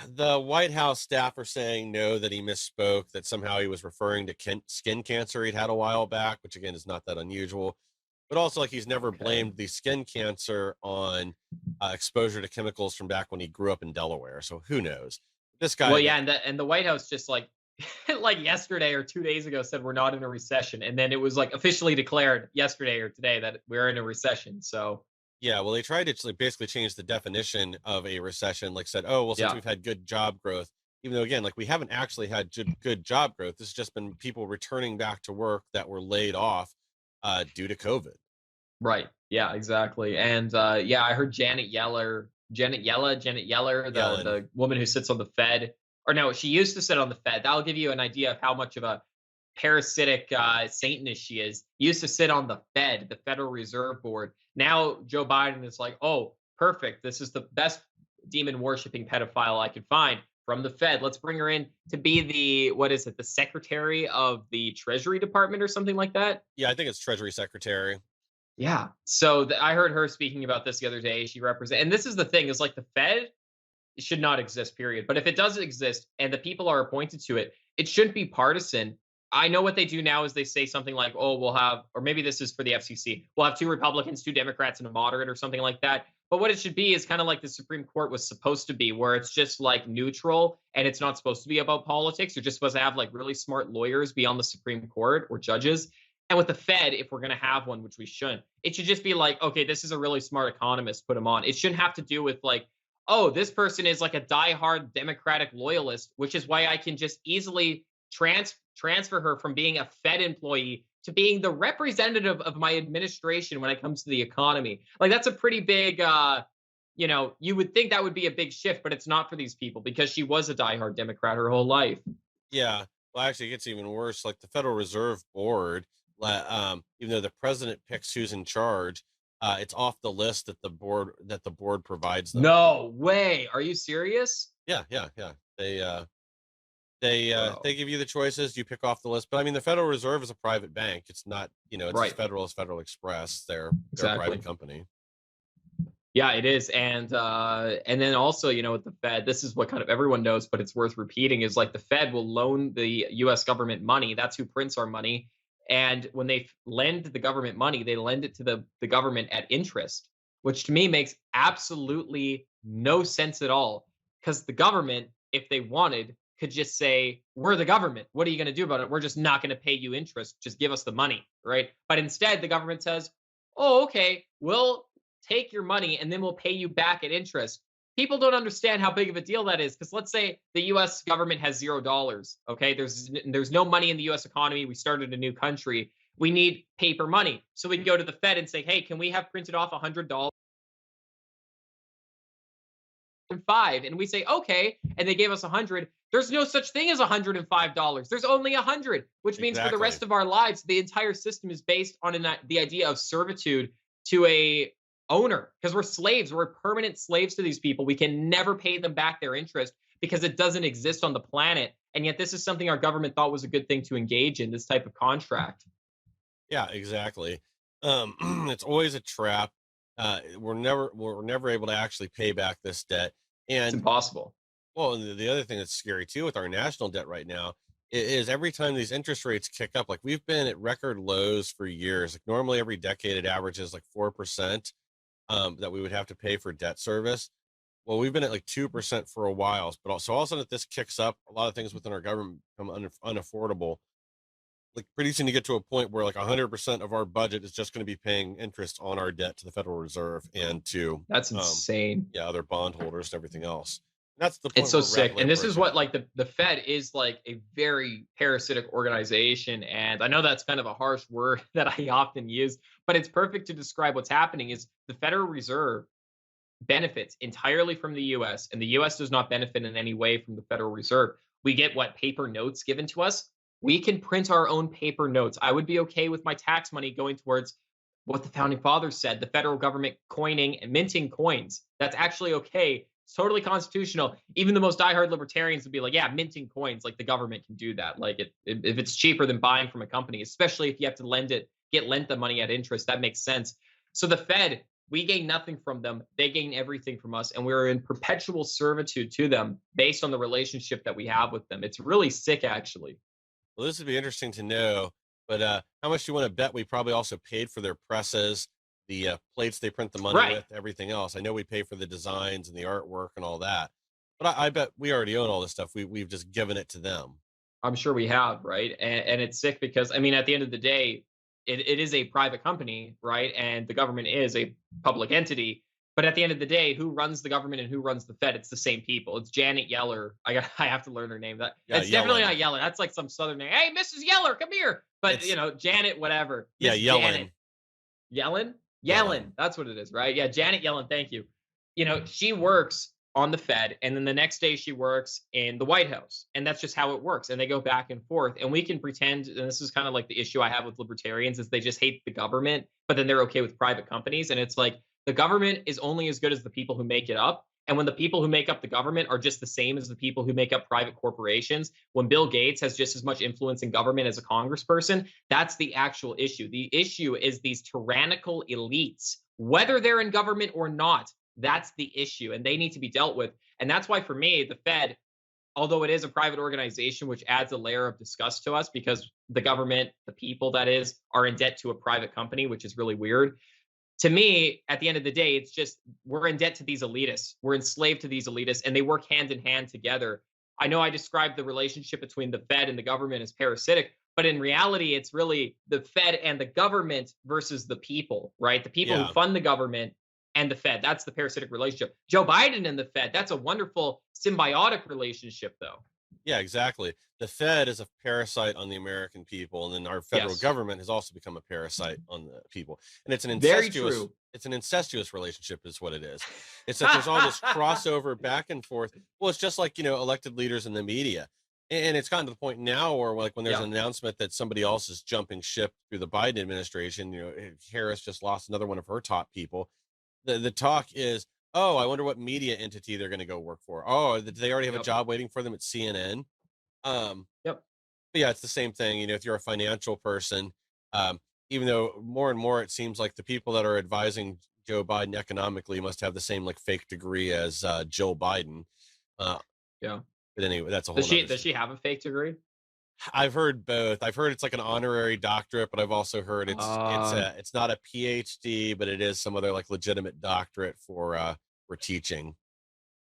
C: The White House staff are saying no, that he misspoke, that somehow he was referring to skin cancer he'd had a while back, which again is not that unusual. But also, like, he's never blamed the skin cancer on exposure to chemicals from back when he grew up in Delaware. So who knows? This guy.
B: Well, yeah, and the White House just like like yesterday or 2 days ago said we're not in a recession, and then it was like officially declared yesterday or today that we're in a recession. So
C: Yeah, well, they tried to basically change the definition of a recession. Like, said, oh, well, since
B: yeah.
C: we've had good job growth, even though again, like, we haven't actually had good job growth. This has just been people returning back to work that were laid off due to COVID.
B: Right. Yeah, exactly. And yeah, I heard Janet Yeller, the woman who sits on the Fed, or no, she used to sit on the Fed. That'll give you an idea of how much of a parasitic Satanist she is. Used to sit on the Fed, the Federal Reserve Board. Now Joe Biden is like, oh, perfect. This is the best demon worshiping pedophile I could find from the Fed. Let's bring her in to be the Secretary of the Treasury Department or something like that.
C: Yeah, I think it's Treasury Secretary.
B: Yeah. So I heard her speaking about this the other day. And this is the thing, is like the Fed should not exist, period. But if it does exist and the people are appointed to it, it shouldn't be partisan. I know what they do now is they say something like, oh, we'll have, or maybe this is for the FCC, we'll have 2 Republicans, 2 Democrats, and a moderate or something like that. But what it should be is kind of like the Supreme Court was supposed to be, where it's just like neutral and it's not supposed to be about politics. You're just supposed to have like really smart lawyers be on the Supreme Court or judges. And with the Fed, if we're going to have one, which we shouldn't, it should just be like, okay, this is a really smart economist, put him on. It shouldn't have to do with like, oh, this person is like a diehard Democratic loyalist, which is why I can just easily transfer her from being a Fed employee to being the representative of my administration when it comes to the economy. Like, that's a pretty big, you would think that would be a big shift, but it's not for these people because she was a diehard Democrat her whole life.
C: Yeah. Well, actually, it gets even worse. Like the Federal Reserve Board, even though the president picks who's in charge, it's off the list that the board provides them.
B: No way. Are you serious?
C: Yeah. They give you the choices. You pick off the list. But I mean, the Federal Reserve is a private bank. It's not, it's
B: Right.
C: as federal as Federal Express. They're
B: Exactly.
C: a private company.
B: Yeah, it is. And then also, with the Fed, this is what kind of everyone knows, but it's worth repeating, is like the Fed will loan the US government money. That's who prints our money. And when they lend the government money, they lend it to the government at interest, which to me makes absolutely no sense at all. because the government, if they wanted, could just say, we're the government. What are you going to do about it? We're just not going to pay you interest. Just give us the money, right? But instead, the government says, oh, okay, we'll take your money and then we'll pay you back at interest. People don't understand how big of a deal that is, because let's say the US government has $0. Okay. There's no money in the US economy. We started a new country. We need paper money. So we can go to the Fed and say, hey, can we have printed off $100? Five, and we say okay, and they gave us 100. There's no such thing as $105. There's only 100, which means for the
C: Exactly.
B: rest of our lives, the entire system is based on the idea of servitude to a owner, because we're slaves. We're permanent slaves to these people. We can never pay them back their interest because it doesn't exist on the planet. And yet this is something our government thought was a good thing to engage in, this type of contract.
C: Yeah, exactly. It's always a trap. We're never able to actually pay back this debt.
B: It's
C: And
B: impossible.
C: well, and the other thing that's scary too with our national debt right now is every time these interest rates kick up, like we've been at record lows for years. Like normally every decade it averages like 4% that we would have to pay for debt service. Well, we've been at like 2% for a while, but also all of a sudden if this kicks up, a lot of things within our government become unaffordable. Like pretty soon you get to a point where like 100% of our budget is just going to be paying interest on our debt to the Federal Reserve and to
B: That's insane.
C: yeah, other bondholders and everything else. That's the
B: It's
C: point
B: so
C: we're
B: sick.
C: rapidly
B: And this is what
C: approaching.
B: like the Fed is like a very parasitic organization. And I know that's kind of a harsh word that I often use, but it's perfect to describe what's happening is the Federal Reserve benefits entirely from the US, and the US does not benefit in any way from the Federal Reserve. We get what paper notes given to us. We can print our own paper notes. I would be okay with my tax money going towards what the founding fathers said, the federal government coining and minting coins. That's actually okay. It's totally constitutional. Even the most diehard libertarians would be like, yeah, minting coins, like the government can do that. Like if it's cheaper than buying from a company, especially if you have to get lent the money at interest, that makes sense. So the Fed, we gain nothing from them. They gain everything from us. And we're in perpetual servitude to them based on the relationship that we have with them. It's really sick, actually.
C: Well, this would be interesting to know, but how much do you want to bet we probably also paid for their presses, the plates they print the money
B: Right.
C: with, everything else? I know we pay for the designs and the artwork and all that, but I bet we already own all this stuff. We've just given it to them.
B: I'm sure we have, right? And it's sick because, I mean, at the end of the day, it is a private company, right? And the government is a public entity. But at the end of the day, who runs the government and who runs the Fed? It's the same people. It's Janet Yeller. I have to learn her name. That
C: Yeah,
B: it's definitely
C: Yellen.
B: not Yeller. That's like some Southern name. Hey, Mrs. Yeller, come here. But
C: It's
B: Janet, whatever.
C: yeah,
B: Miss Janet
C: Yellen.
B: Yellen?
C: Yellen.
B: Yellen. That's what it is, right? Yeah, Janet Yellen. Thank you. She works on the Fed, and then the next day she works in the White House. And that's just how it works. And they go back and forth. And we can pretend, and this is kind of like the issue I have with libertarians, is they just hate the government, but then they're okay with private companies. And it's like the government is only as good as the people who make it up. And when the people who make up the government are just the same as the people who make up private corporations, when Bill Gates has just as much influence in government as a congressperson, that's the actual issue. The issue is these tyrannical elites, whether they're in government or not. That's the issue, and they need to be dealt with. And that's why, for me, the Fed, although it is a private organization, which adds a layer of disgust to us because the government, the people that is, are in debt to a private company, which is really weird. To me, at the end of the day, it's just we're in debt to these elitists. We're enslaved to these elitists, and they work hand in hand together. I know I described the relationship between the Fed and the government as parasitic, but in reality, it's really the Fed and the government versus the people, right? The people who
C: Yeah.
B: fund the government and the Fed. That's the parasitic relationship. Joe Biden and the Fed, that's a wonderful symbiotic relationship, though.
C: Yeah, exactly. The Fed is a parasite on the American people, and then our federal
B: Yes,
C: government has also become a parasite on the people. And
B: very true.
C: it's an incestuous relationship is what it is. It's that there's all this crossover back and forth. Well, it's just like, elected leaders in the media. And it's gotten to the point now where like when there's
B: Yeah.
C: an announcement that somebody else is jumping ship through the Biden administration, Harris just lost another one of her top people. The talk is, oh, I wonder what media entity they're going to go work for. Oh, do they already have a
B: Yep.
C: job waiting for them at CNN? Um,
B: Yep.
C: but yeah, it's the same thing. If you're a financial person, um, even though more and more it seems like the people that are advising Joe Biden economically must have the same like fake degree as Jill Biden. Uh,
B: Yeah.
C: but anyway, that's a whole
B: Does she
C: nother.
B: does she have a fake degree?
C: I've heard both. I've heard it's like an honorary doctorate, but I've also heard it's not a PhD, but it is some other like legitimate doctorate for teaching.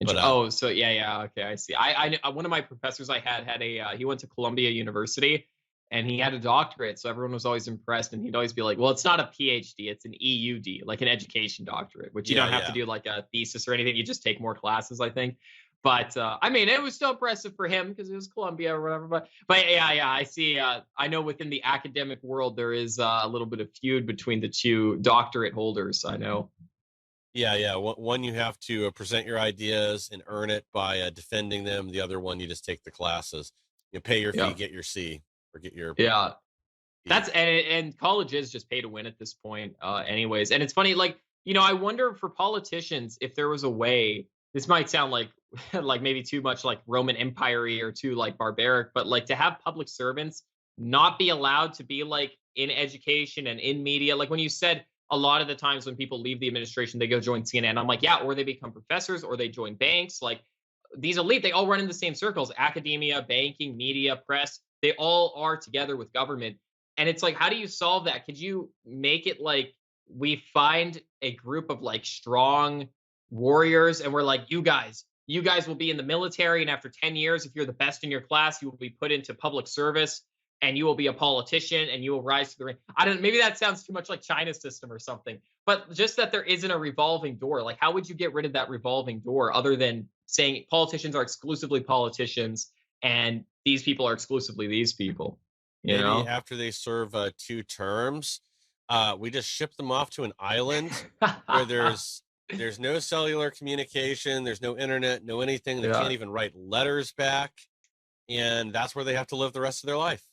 C: But
B: Oh, so yeah, okay, I see. One of my professors I had a he went to Columbia University and he had a doctorate, so everyone was always impressed, and he'd always be like, "Well, it's not a PhD, it's an EUD, like an education doctorate, which you
C: yeah,
B: don't have to
C: yeah.
B: do like a thesis or anything. You just take more classes, I think." But I mean, it was still impressive for him because it was Columbia or whatever. But yeah, I see. I know within the academic world there is a little bit of feud between the two doctorate holders. I know.
C: Yeah, yeah. One you have to present your ideas and earn it by defending them. The other one you just take the classes. You pay your fee,
B: Yeah,
C: get your C, or get your
B: yeah.
C: E.
B: And college is just pay to win at this point, anyways. And it's funny, like, I wonder for politicians if there was a way. This might sound like like maybe too much like Roman Empire or too like barbaric, but like to have public servants not be allowed to be like in education and in media. Like when you said a lot of the times when people leave the administration, they go join CNN. I'm like, yeah, or they become professors or they join banks. Like these elite, they all run in the same circles: academia, banking, media, press. They all are together with government. And it's like, how do you solve that? Could you make it like we find a group of like strong warriors and we're like, you guys will be in the military. And after 10 years, if you're the best in your class, you will be put into public service and you will be a politician and you will rise to the rank. I don't, maybe that sounds too much like China's system or something, but just that there isn't a revolving door. Like, how would you get rid of that revolving door other than saying politicians are exclusively politicians and these people are exclusively these people, you
C: Maybe
B: know?
C: after they serve 2 terms, we just ship them off to an island where there's no cellular communication, there's no internet, no anything. They
B: Yeah,
C: can't even write letters back, and that's where they have to live the rest of their life.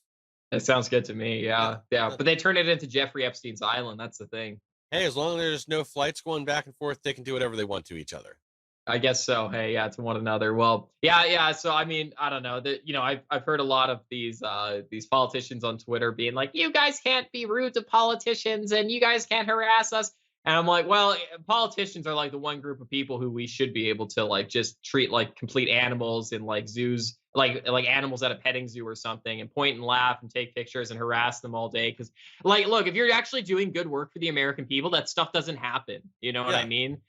B: it sounds good to me.
C: Yeah.
B: Yeah, yeah.
C: Uh,
B: But they turn it into Jeffrey Epstein's island. That's the thing.
C: Hey, as long as there's no flights going back and forth, they can do whatever they want to each other.
B: I guess so. Hey, yeah, to one another. Well, yeah. So I mean, I don't know that. I've heard a lot of these politicians on Twitter being like, "You guys can't be rude to politicians, and you guys can't harass us." And I'm like, well, politicians are like the one group of people who we should be able to like just treat like complete animals in like zoos, like animals at a petting zoo or something, and point and laugh and take pictures and harass them all day. Because, like, look, if you're actually doing good work for the American people, that stuff doesn't happen. You know what I
C: Yeah.
B: mean?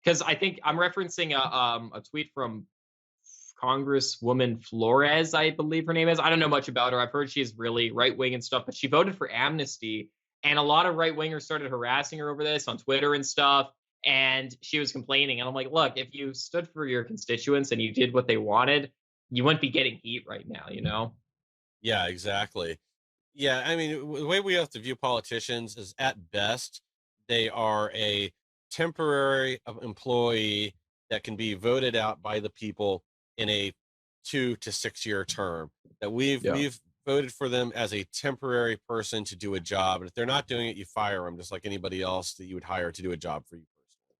B: Because I think I'm referencing a tweet from Congresswoman Flores, I believe her name is. I don't know much about her. I've heard she's really right wing and stuff, but she voted for amnesty, and a lot of right wingers started harassing her over this on Twitter and stuff. And she was complaining, and I'm like, look, if you stood for your constituents and you did what they wanted, you wouldn't be getting heat right now, you know?
C: Yeah, exactly. Yeah, I mean, the way we have to view politicians is at best, they are a temporary employee that can be voted out by the people in a 2 to 6 year term. That
B: Yeah.
C: we've voted for them as a temporary person to do a job, and if they're not doing it, you fire them, just like anybody else that you would hire to do a job for you personally.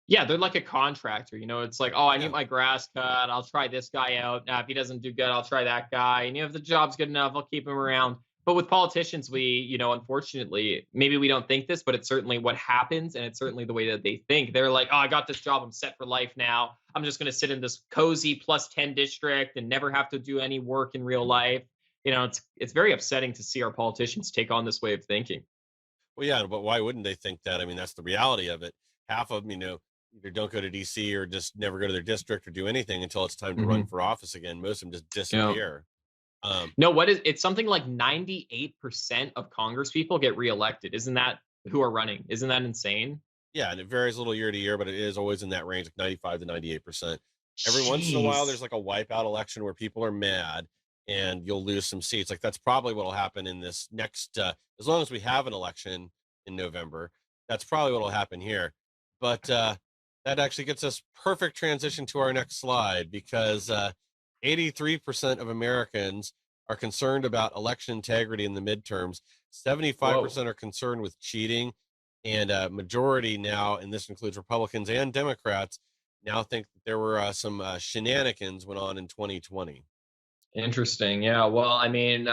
B: Yeah, they're like a contractor, It's like, oh, I need
C: Yeah,
B: my grass cut. I'll try this guy out. Now, if he doesn't do good, I'll try that guy. And if the job's good enough, I'll keep him around. But with politicians, we, unfortunately, maybe we don't think this, but it's certainly what happens, and it's certainly the way that they think. They're like, oh, I got this job. I'm set for life now. I'm just going to sit in this cozy +10 district and never have to do any work in real life. It's very upsetting to see our politicians take on this way of thinking.
C: well, yeah, but why wouldn't they think that? I mean, that's the reality of it. Half of them, either don't go to DC or just never go to their district or do anything until it's time to run
B: Hmm.
C: for office again. Most of them just
B: Yeah.
C: disappear. Um,
B: No, what is it's something like 98% of Congress people get reelected. Isn't that who are running? Isn't that insane?
C: Yeah, and it varies a little year to year, but it is always in that range, like 95 to 98%. Every once in a while,
B: Jeez.
C: there's like a wipeout election where people are mad and you'll lose some seats. Like that's probably what will happen in this next, as long as we have an election in November, that's probably what will happen here. But that actually gets us perfect transition to our next slide because 83% of Americans are concerned about election integrity in the midterms.
B: Whoa.
C: 75% are concerned with cheating, and majority now, and this includes Republicans and Democrats, now think that there were some shenanigans went on in 2020.
B: Interesting. Yeah. Well, I mean,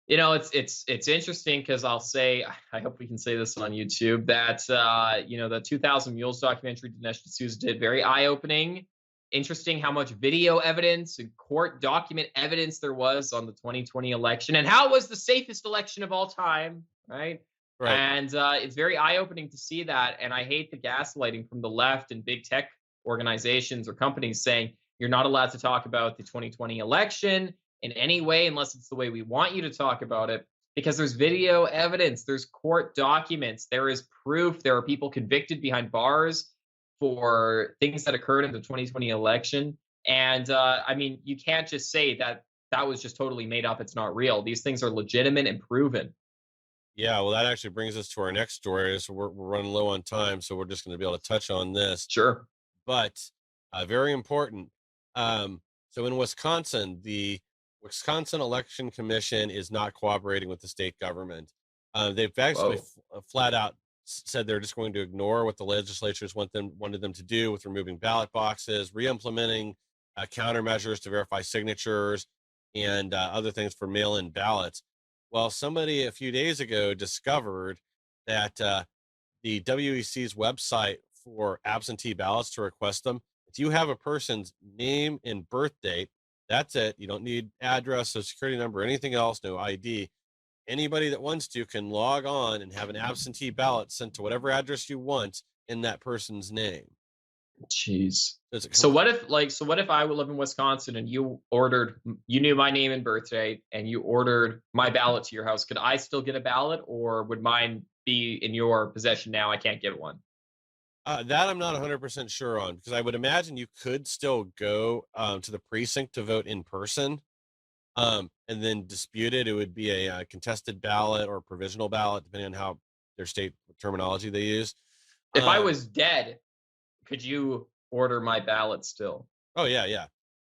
B: it's interesting because I'll say, I hope we can say this on YouTube, that the 2000 Mules documentary Dinesh D'Souza did, very eye-opening. Interesting how much video evidence and court document evidence there was on the 2020 election and how it was the safest election of all time, right?
C: Right.
B: And it's very eye-opening to see that. And I hate the gaslighting from the left and big tech organizations or companies saying you're not allowed to talk about the 2020 election in any way unless it's the way we want you to talk about it, because there's video evidence, there's court documents, there is proof, there are people convicted behind bars for things that occurred in the 2020 election. And I mean, you can't just say that that was just totally made up. It's not real. These things are legitimate and proven.
C: Yeah, well, that actually brings us to our next story. So we're running low on time, so we're just going to be able to touch on this.
B: Sure.
C: But very important. So in Wisconsin, the Wisconsin Election Commission is not cooperating with the state government. They've actually flat out said they're just going to ignore what the legislatures wanted them to do with removing ballot boxes, re-implementing countermeasures to verify signatures, and other things for mail-in ballots. Well, somebody a few days ago discovered that the WEC's website for absentee ballots to request them, if you have a person's name and birth date, that's it. You don't need address, social security number, anything else, no ID. Anybody that wants to can log on and have an absentee ballot sent to whatever address you want in that person's name.
B: Jeez. So what if I would live in Wisconsin and you knew my name and birth date and you ordered my ballot to your house? Could I still get a ballot, or would mine be in your possession now? I can't get one.
C: That I'm not 100% sure on, because I would imagine you could still go to the precinct to vote in person, and then dispute it. It would be a contested ballot or provisional ballot, depending on how their state terminology they use.
B: If I was dead, could you order my ballot still?
C: Oh, yeah.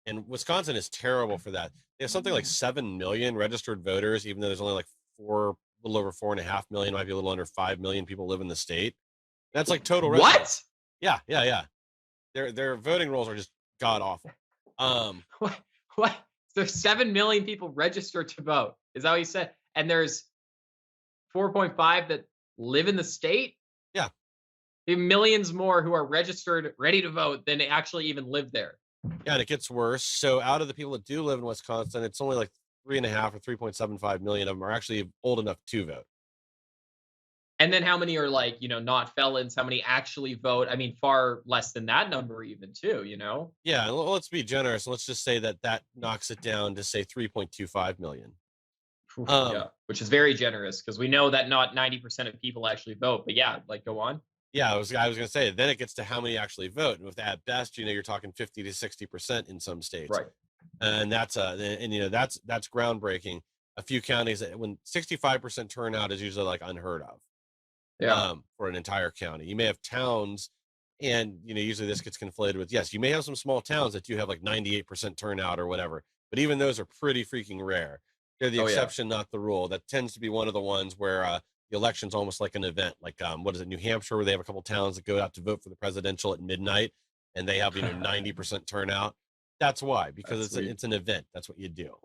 C: And Wisconsin is terrible for that. They have something like 7 million registered voters, even though there's only like a little over 4.5 million, might be a little under 5 million people live in the state. That's like total residents.
B: What?
C: Yeah. Their voting rolls are just god awful.
B: What? There's 7 million people registered to vote. Is that what you said? And there's 4.5 that live in the state?
C: Yeah.
B: There are millions more who are registered, ready to vote, than actually even live there.
C: Yeah, and it gets worse. So out of the people that do live in Wisconsin, it's only like 3.5 or 3.75 million of them are actually old enough to vote.
B: And then how many are like, not felons? How many actually vote? I mean, far less than that number even too,
C: Yeah, let's be generous. Let's just say that knocks it down to say 3.25 million.
B: Yeah, which is very generous, because we know that not 90% of people actually vote. But yeah, like, go on.
C: Yeah, I was going to say, then it gets to how many actually vote. And with at best, you're talking 50 to 60% in some states.
B: Right.
C: And that's groundbreaking. A few counties, when 65% turnout is usually like unheard of.
B: Yeah.
C: For an entire county. You may have towns, and usually this gets conflated with, yes, you may have some small towns that do have like 98% turnout or whatever, but even those are pretty freaking rare. They're the exception, not the rule. That tends to be one of the ones where the election's almost like an event, like what is it, New Hampshire, where they have a couple towns that go out to vote for the presidential at midnight, and they have 90% turnout. That's why, because it's an event. That's what you do.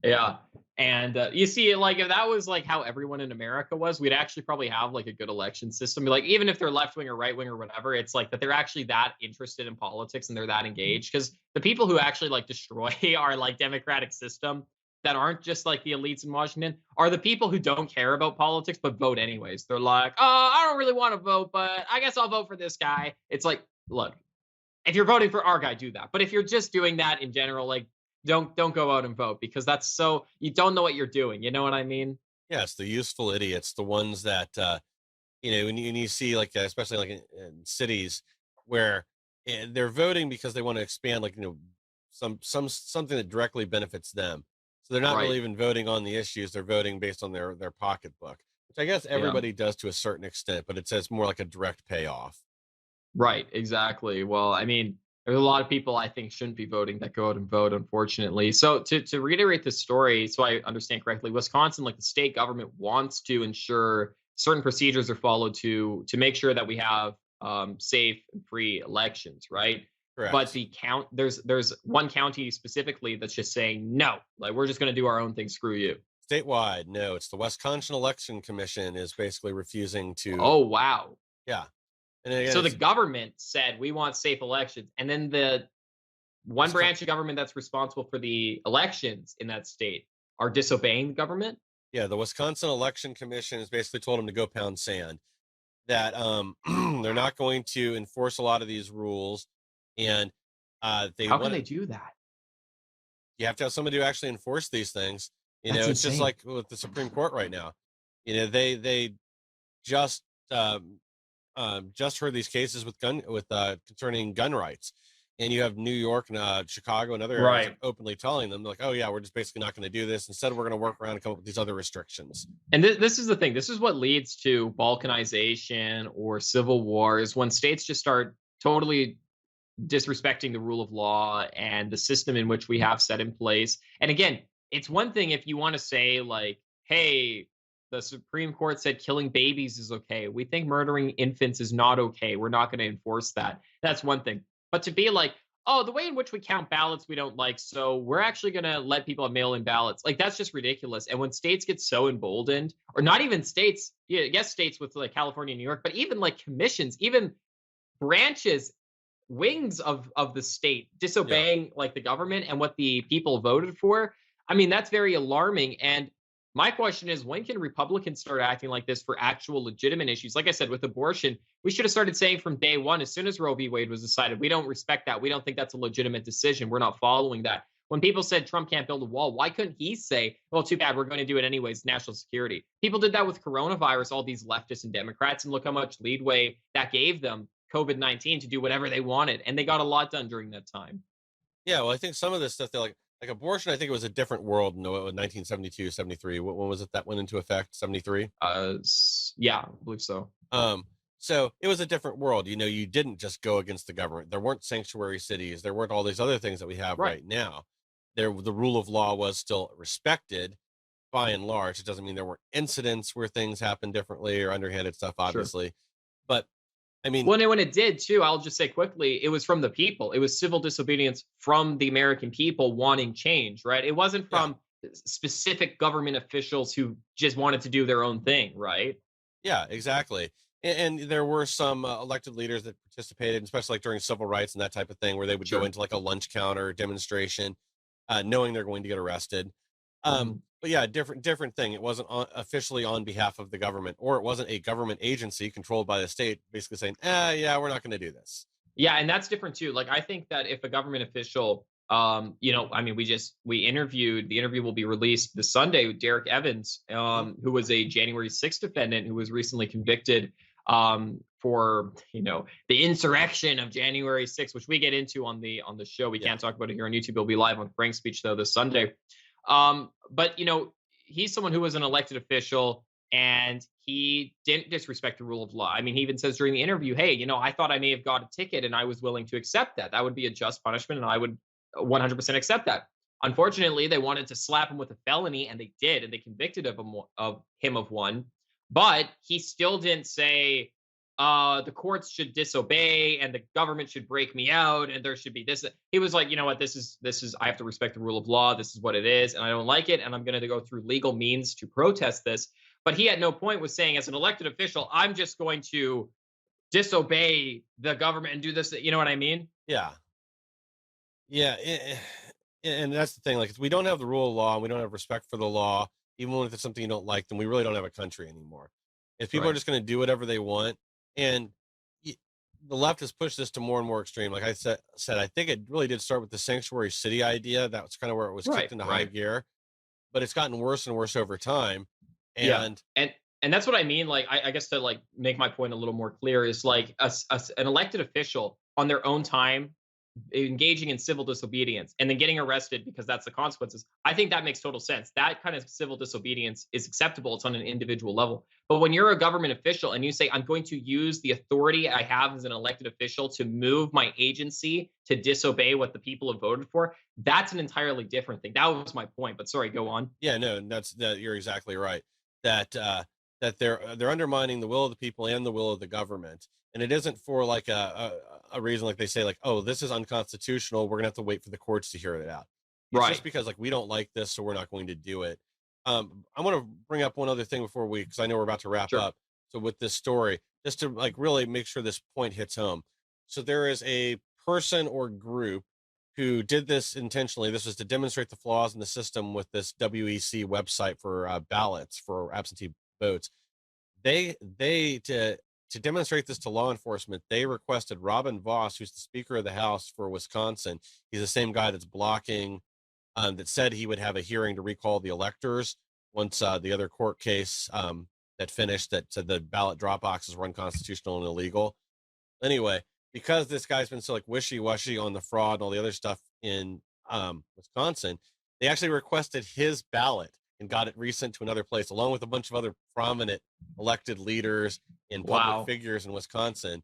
B: Yeah. And you see, like, if that was like how everyone in America was, we'd actually probably have like a good election system. Like, even if they're left wing or right wing or whatever, it's like that they're actually that interested in politics and they're that engaged. Because the people who actually like destroy our like democratic system, that aren't just like the elites in Washington, are the people who don't care about politics but vote anyways. They're like, oh, I don't really want to vote, but I guess I'll vote for this guy. It's like, look, if you're voting for our guy, do that. But if you're just doing that in general, like, don't go out and vote, because that's you don't know what you're doing. You know what I mean?
C: Yeah, it's the useful idiots, the ones that when you see, like, especially like in cities where they're voting because they want to expand, like, something that directly benefits them. So they're not really even voting on the issues; they're voting based on their pocketbook, which I guess everybody does to a certain extent, but it says more like a direct payoff.
B: Right. Exactly. Well, I mean, there's a lot of people I think shouldn't be voting that go out and vote, unfortunately. So to reiterate the story, so I understand correctly, Wisconsin, like the state government, wants to ensure certain procedures are followed to make sure that we have safe and free elections, right?
C: Correct.
B: But there's one county specifically that's just saying no, like, we're just going to do our own thing. Screw you.
C: Statewide, no. It's the Wisconsin Election Commission is basically refusing to.
B: Oh, wow.
C: Yeah. And again,
B: so the government said we want safe elections, and then the one branch of government that's responsible for the elections in that state are disobeying the government.
C: Yeah, the Wisconsin Election Commission has basically told them to go pound sand. That they're not going to enforce a lot of these rules. and they
B: How can
C: want
B: they do that?
C: you have to have somebody who actually enforce these things.
B: That's
C: It's just
B: insane.
C: like with the Supreme Court right now. They just just heard these cases with concerning gun rights, and you have New York and Chicago and other areas like
B: Right.
C: openly telling them like, oh yeah, we're just basically not going to do this. Instead, we're going to work around and come up with these other restrictions.
B: And this is the thing. This is what leads to balkanization or civil wars when states just start totally disrespecting the rule of law and the system in which we have set in place. And again, it's one thing if you want to say, like, hey, the Supreme Court said killing babies is okay. We think murdering infants is not okay. We're not going to enforce that. That's one thing. But to be like, oh, the way in which we count ballots we don't like, so we're actually going to let people have mail in ballots. Like, that's just ridiculous. And when states get so emboldened, or not even states, yeah, yes, states with like California and New York, but even like commissions, even branches, wings of the state
C: Yeah.
B: disobeying like the government and what the people voted for. I mean, that's very alarming. And my question is, when can Republicans start acting like this for actual legitimate issues? Like I said, with abortion, we should have started saying from day one, as soon as Roe v. Wade was decided, we don't respect that. We don't think that's a legitimate decision. We're not following that. When people said Trump can't build a wall, why couldn't he say, well, too bad, we're going to do it anyways, national security? People did that with coronavirus, all these leftists and Democrats, and look how much leadway that gave them, COVID-19, to do whatever they wanted. And they got a lot done during that time.
C: Yeah, well, I think some of this stuff, they're like abortion, I think it was a different world in 1972, 73. When was it that went into effect? 73?
B: Yeah, I believe so.
C: Um, so it was a different world. You didn't just go against the government. There weren't sanctuary cities. There weren't all these other things that we have
B: Right.
C: right now. The rule of law was still respected by and large. It doesn't mean there weren't incidents where things happened differently or underhanded stuff,
B: Sure.
C: obviously. But I mean,
B: Well, and when it did too, I'll just say quickly, it was from the people. It was civil disobedience from the American people wanting change, right? It wasn't
C: yeah,
B: from specific government officials who just wanted to do their own thing, right?
C: yeah, exactly. And there were some elected leaders that participated, especially like during civil rights and that type of thing, where they would go
B: Sure.
C: into like a lunch counter demonstration, knowing they're going to get arrested.
B: Mhm.
C: But yeah, different thing. It wasn't officially on behalf of the government, or it wasn't a government agency controlled by the state, basically saying, yeah, we're not going to do this."
B: Yeah, and that's different too. Like I think that if a government official, I mean, we interviewed. The interview will be released this Sunday with Derek Evans,
C: Mhm.
B: who was a January 6th defendant who was recently convicted for the insurrection of January 6th, which we get into on the show. We
C: Yeah,
B: can't talk about it here on YouTube. It'll be live on Frank's speech though this Sunday. But he's someone who was an elected official and he didn't disrespect the rule of law. I mean, he even says during the interview, hey, I thought I may have got a ticket and I was willing to accept that. That would be a just punishment and I would 100% accept that. Unfortunately, they wanted to slap him with a felony and they did, and they convicted him of one. But he still didn't say the courts should disobey and the government should break me out and there should be this. He was like, you know what, this is I have to respect the rule of law. This is what it is, and I don't like it, and I'm going to go through legal means to protest this. But he at no point was saying, as an elected official, I'm just going to disobey the government and do this. You know what I mean?
C: yeah, yeah. And that's the thing. Like, if we don't have the rule of law and we don't have respect for the law, even when it's something you don't like, then we really don't have a country anymore. If people are
B: Right.
C: just going to do whatever they want, and y- the left has pushed this to more and more extreme. Like I said, I think it really did start with the sanctuary city idea. That was kind of where it was kicked
B: Right.
C: into high
B: Right.
C: an but it's gotten worse and worse over time.
B: Yeah.
C: And
B: And that's what I mean. Like, I guess to like make my point a little more clear is like an elected official on their own time engaging in civil disobedience and then getting arrested because that's the consequences. I think that makes total sense. That kind of civil disobedience is acceptable. It's on an individual level. But when you're a government official and you say, I'm going to use the authority I have as an elected official to move my agency to disobey what the people have voted for, that's an entirely different thing. That was my point. But sorry, go on.
C: yeah, no, and that you're exactly right. That that they're undermining the will of the people and the will of the government, and it isn't for like a reason like they say like, oh, this is unconstitutional. We're gonna have to wait for the courts to hear it out. It's just
B: Right.
C: because like we don't like this, so we're not going to do it. I want to bring up one other thing before because I know we're about to wrap
B: Sure.
C: up. So with this story, just to like really make sure this point hits home. So there is a person or group who did this intentionally. This was to demonstrate the flaws in the system with this WEC website for ballots for absentee votes. They to demonstrate this to law enforcement, they requested Robin Voss, who's the Speaker of the House for Wisconsin. He's the same guy that's blocking, that said he would have a hearing to recall the electors once the other court case that finished that said the ballot drop boxes were unconstitutional and illegal. Anyway, because this guy's been so like wishy-washy on the fraud and all the other stuff in Wisconsin, they actually requested his ballot and got it resent to another place, along with a bunch of other prominent elected leaders and public figures in Wisconsin.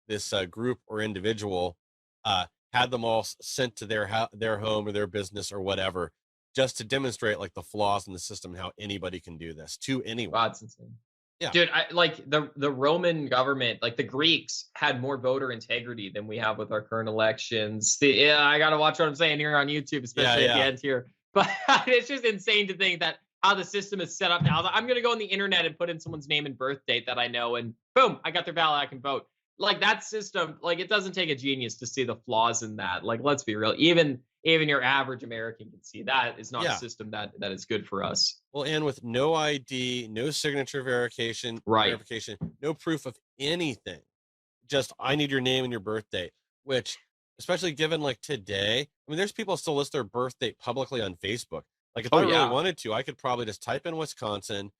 C: This group or individual had them all sent to their home or their business or whatever, just to demonstrate like the flaws in the system, how anybody can do this to anyone.
B: Wow, that's insane.
C: Yeah.
B: Dude, like the Roman government, like the Greeks had more voter integrity than we have with our current elections. I got to watch what I'm saying here on YouTube, especially at the end here. But it's just insane to think that how the system is set up now. I'm going to go on the internet and put in someone's name and birth date that I know, and boom, I got their ballot, I can vote. Like that system, like it doesn't take a genius to see the flaws in that. Like, let's be real. Even your average American can see that is not a system that is good for us.
C: Well, and with no ID, no signature verification, no proof of anything, just I need your name and your birth date, which, especially given like today, I mean, there's people still list their birth date publicly on Facebook. Like if I really wanted to, I could probably just type in Wisconsin,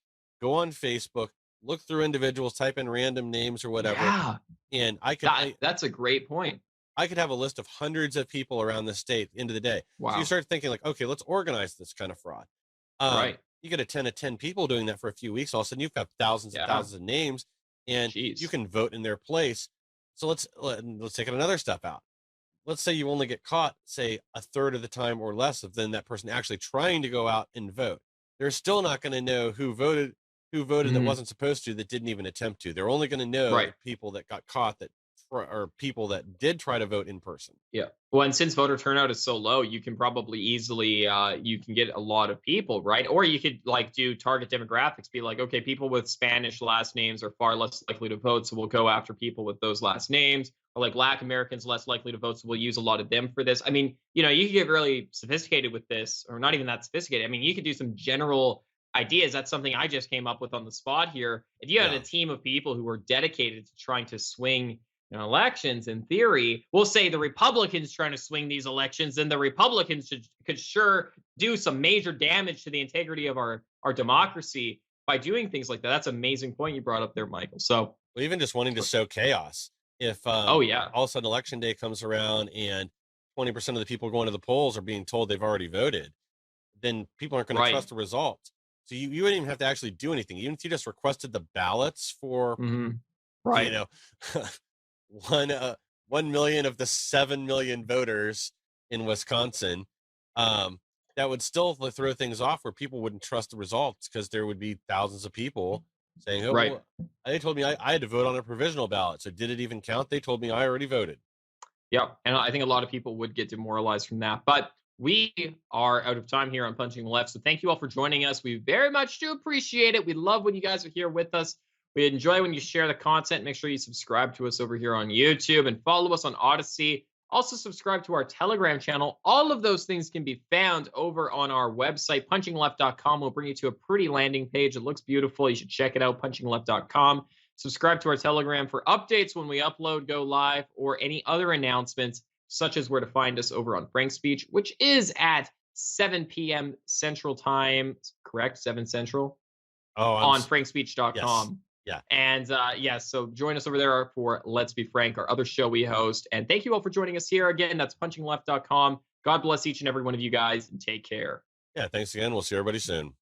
C: go on Facebook, look through individuals, type in random names or whatever.
B: Yeah.
C: And I could,
B: that's a great point.
C: I could have a list of hundreds of people around the state into the day.
B: Wow.
C: So you start thinking like, okay, let's organize this kind of fraud.
B: Right.
C: You get a 10 of 10 people doing that for a few weeks. All of a sudden you've got thousands and thousands of names, and you can vote in their place. So let's take another step out. Let's say you only get caught, say, a third of the time or less of then that person actually trying to go out and vote. They're still not going to know who voted that wasn't supposed to, that didn't even attempt to. They're only going to know the people that got caught or people that did try to vote in person.
B: Yeah. Well, and since voter turnout is so low, you can probably easily you can get a lot of people, right? Or you could like do target demographics, be like, okay, people with Spanish last names are far less likely to vote, so we'll go after people with those last names. Or like Black Americans less likely to vote, so we'll use a lot of them for this. I mean, you could get really sophisticated with this, or not even that sophisticated. I mean, you could do some general ideas. That's something I just came up with on the spot here. If you had a team of people who were dedicated to trying to swing elections, in theory, we'll say the Republicans trying to swing these elections, and the Republicans could sure do some major damage to the integrity of our democracy by doing things like that. That's an amazing point you brought up there, Michael. So
C: even just wanting to sow chaos. If all of a sudden election day comes around and 20% of the people going to the polls are being told they've already voted, then people aren't going to trust the results. So you wouldn't even have to actually do anything. Even if you just requested the ballots for, 1 million of the 7 million voters in Wisconsin, that would still throw things off where people wouldn't trust the results, because there would be thousands of people saying, oh, well, they told me I had to vote on a provisional ballot. So did it even count? They told me I already voted.
B: Yeah. And I think a lot of people would get demoralized from that. But we are out of time here on Punching Left. So thank you all for joining us. We very much do appreciate it. We love when you guys are here with us. We enjoy when you share the content. Make sure you subscribe to us over here on YouTube and follow us on Odyssey. Also subscribe to our Telegram channel. All of those things can be found over on our website, punchingleft.com. We'll bring you to a pretty landing page. It looks beautiful. You should check it out, punchingleft.com. Subscribe to our Telegram for updates when we upload, go live, or any other announcements, such as where to find us over on Frank Speech, which is at 7 p.m. Central Time, correct? 7 Central? On frankspeech.com.
C: Yes. Yeah.
B: And so join us over there for Let's Be Frank, our other show we host. And thank you all for joining us here. Again, that's punchingleft.com. God bless each and every one of you guys, and take care.
C: Yeah, thanks again. We'll see everybody soon.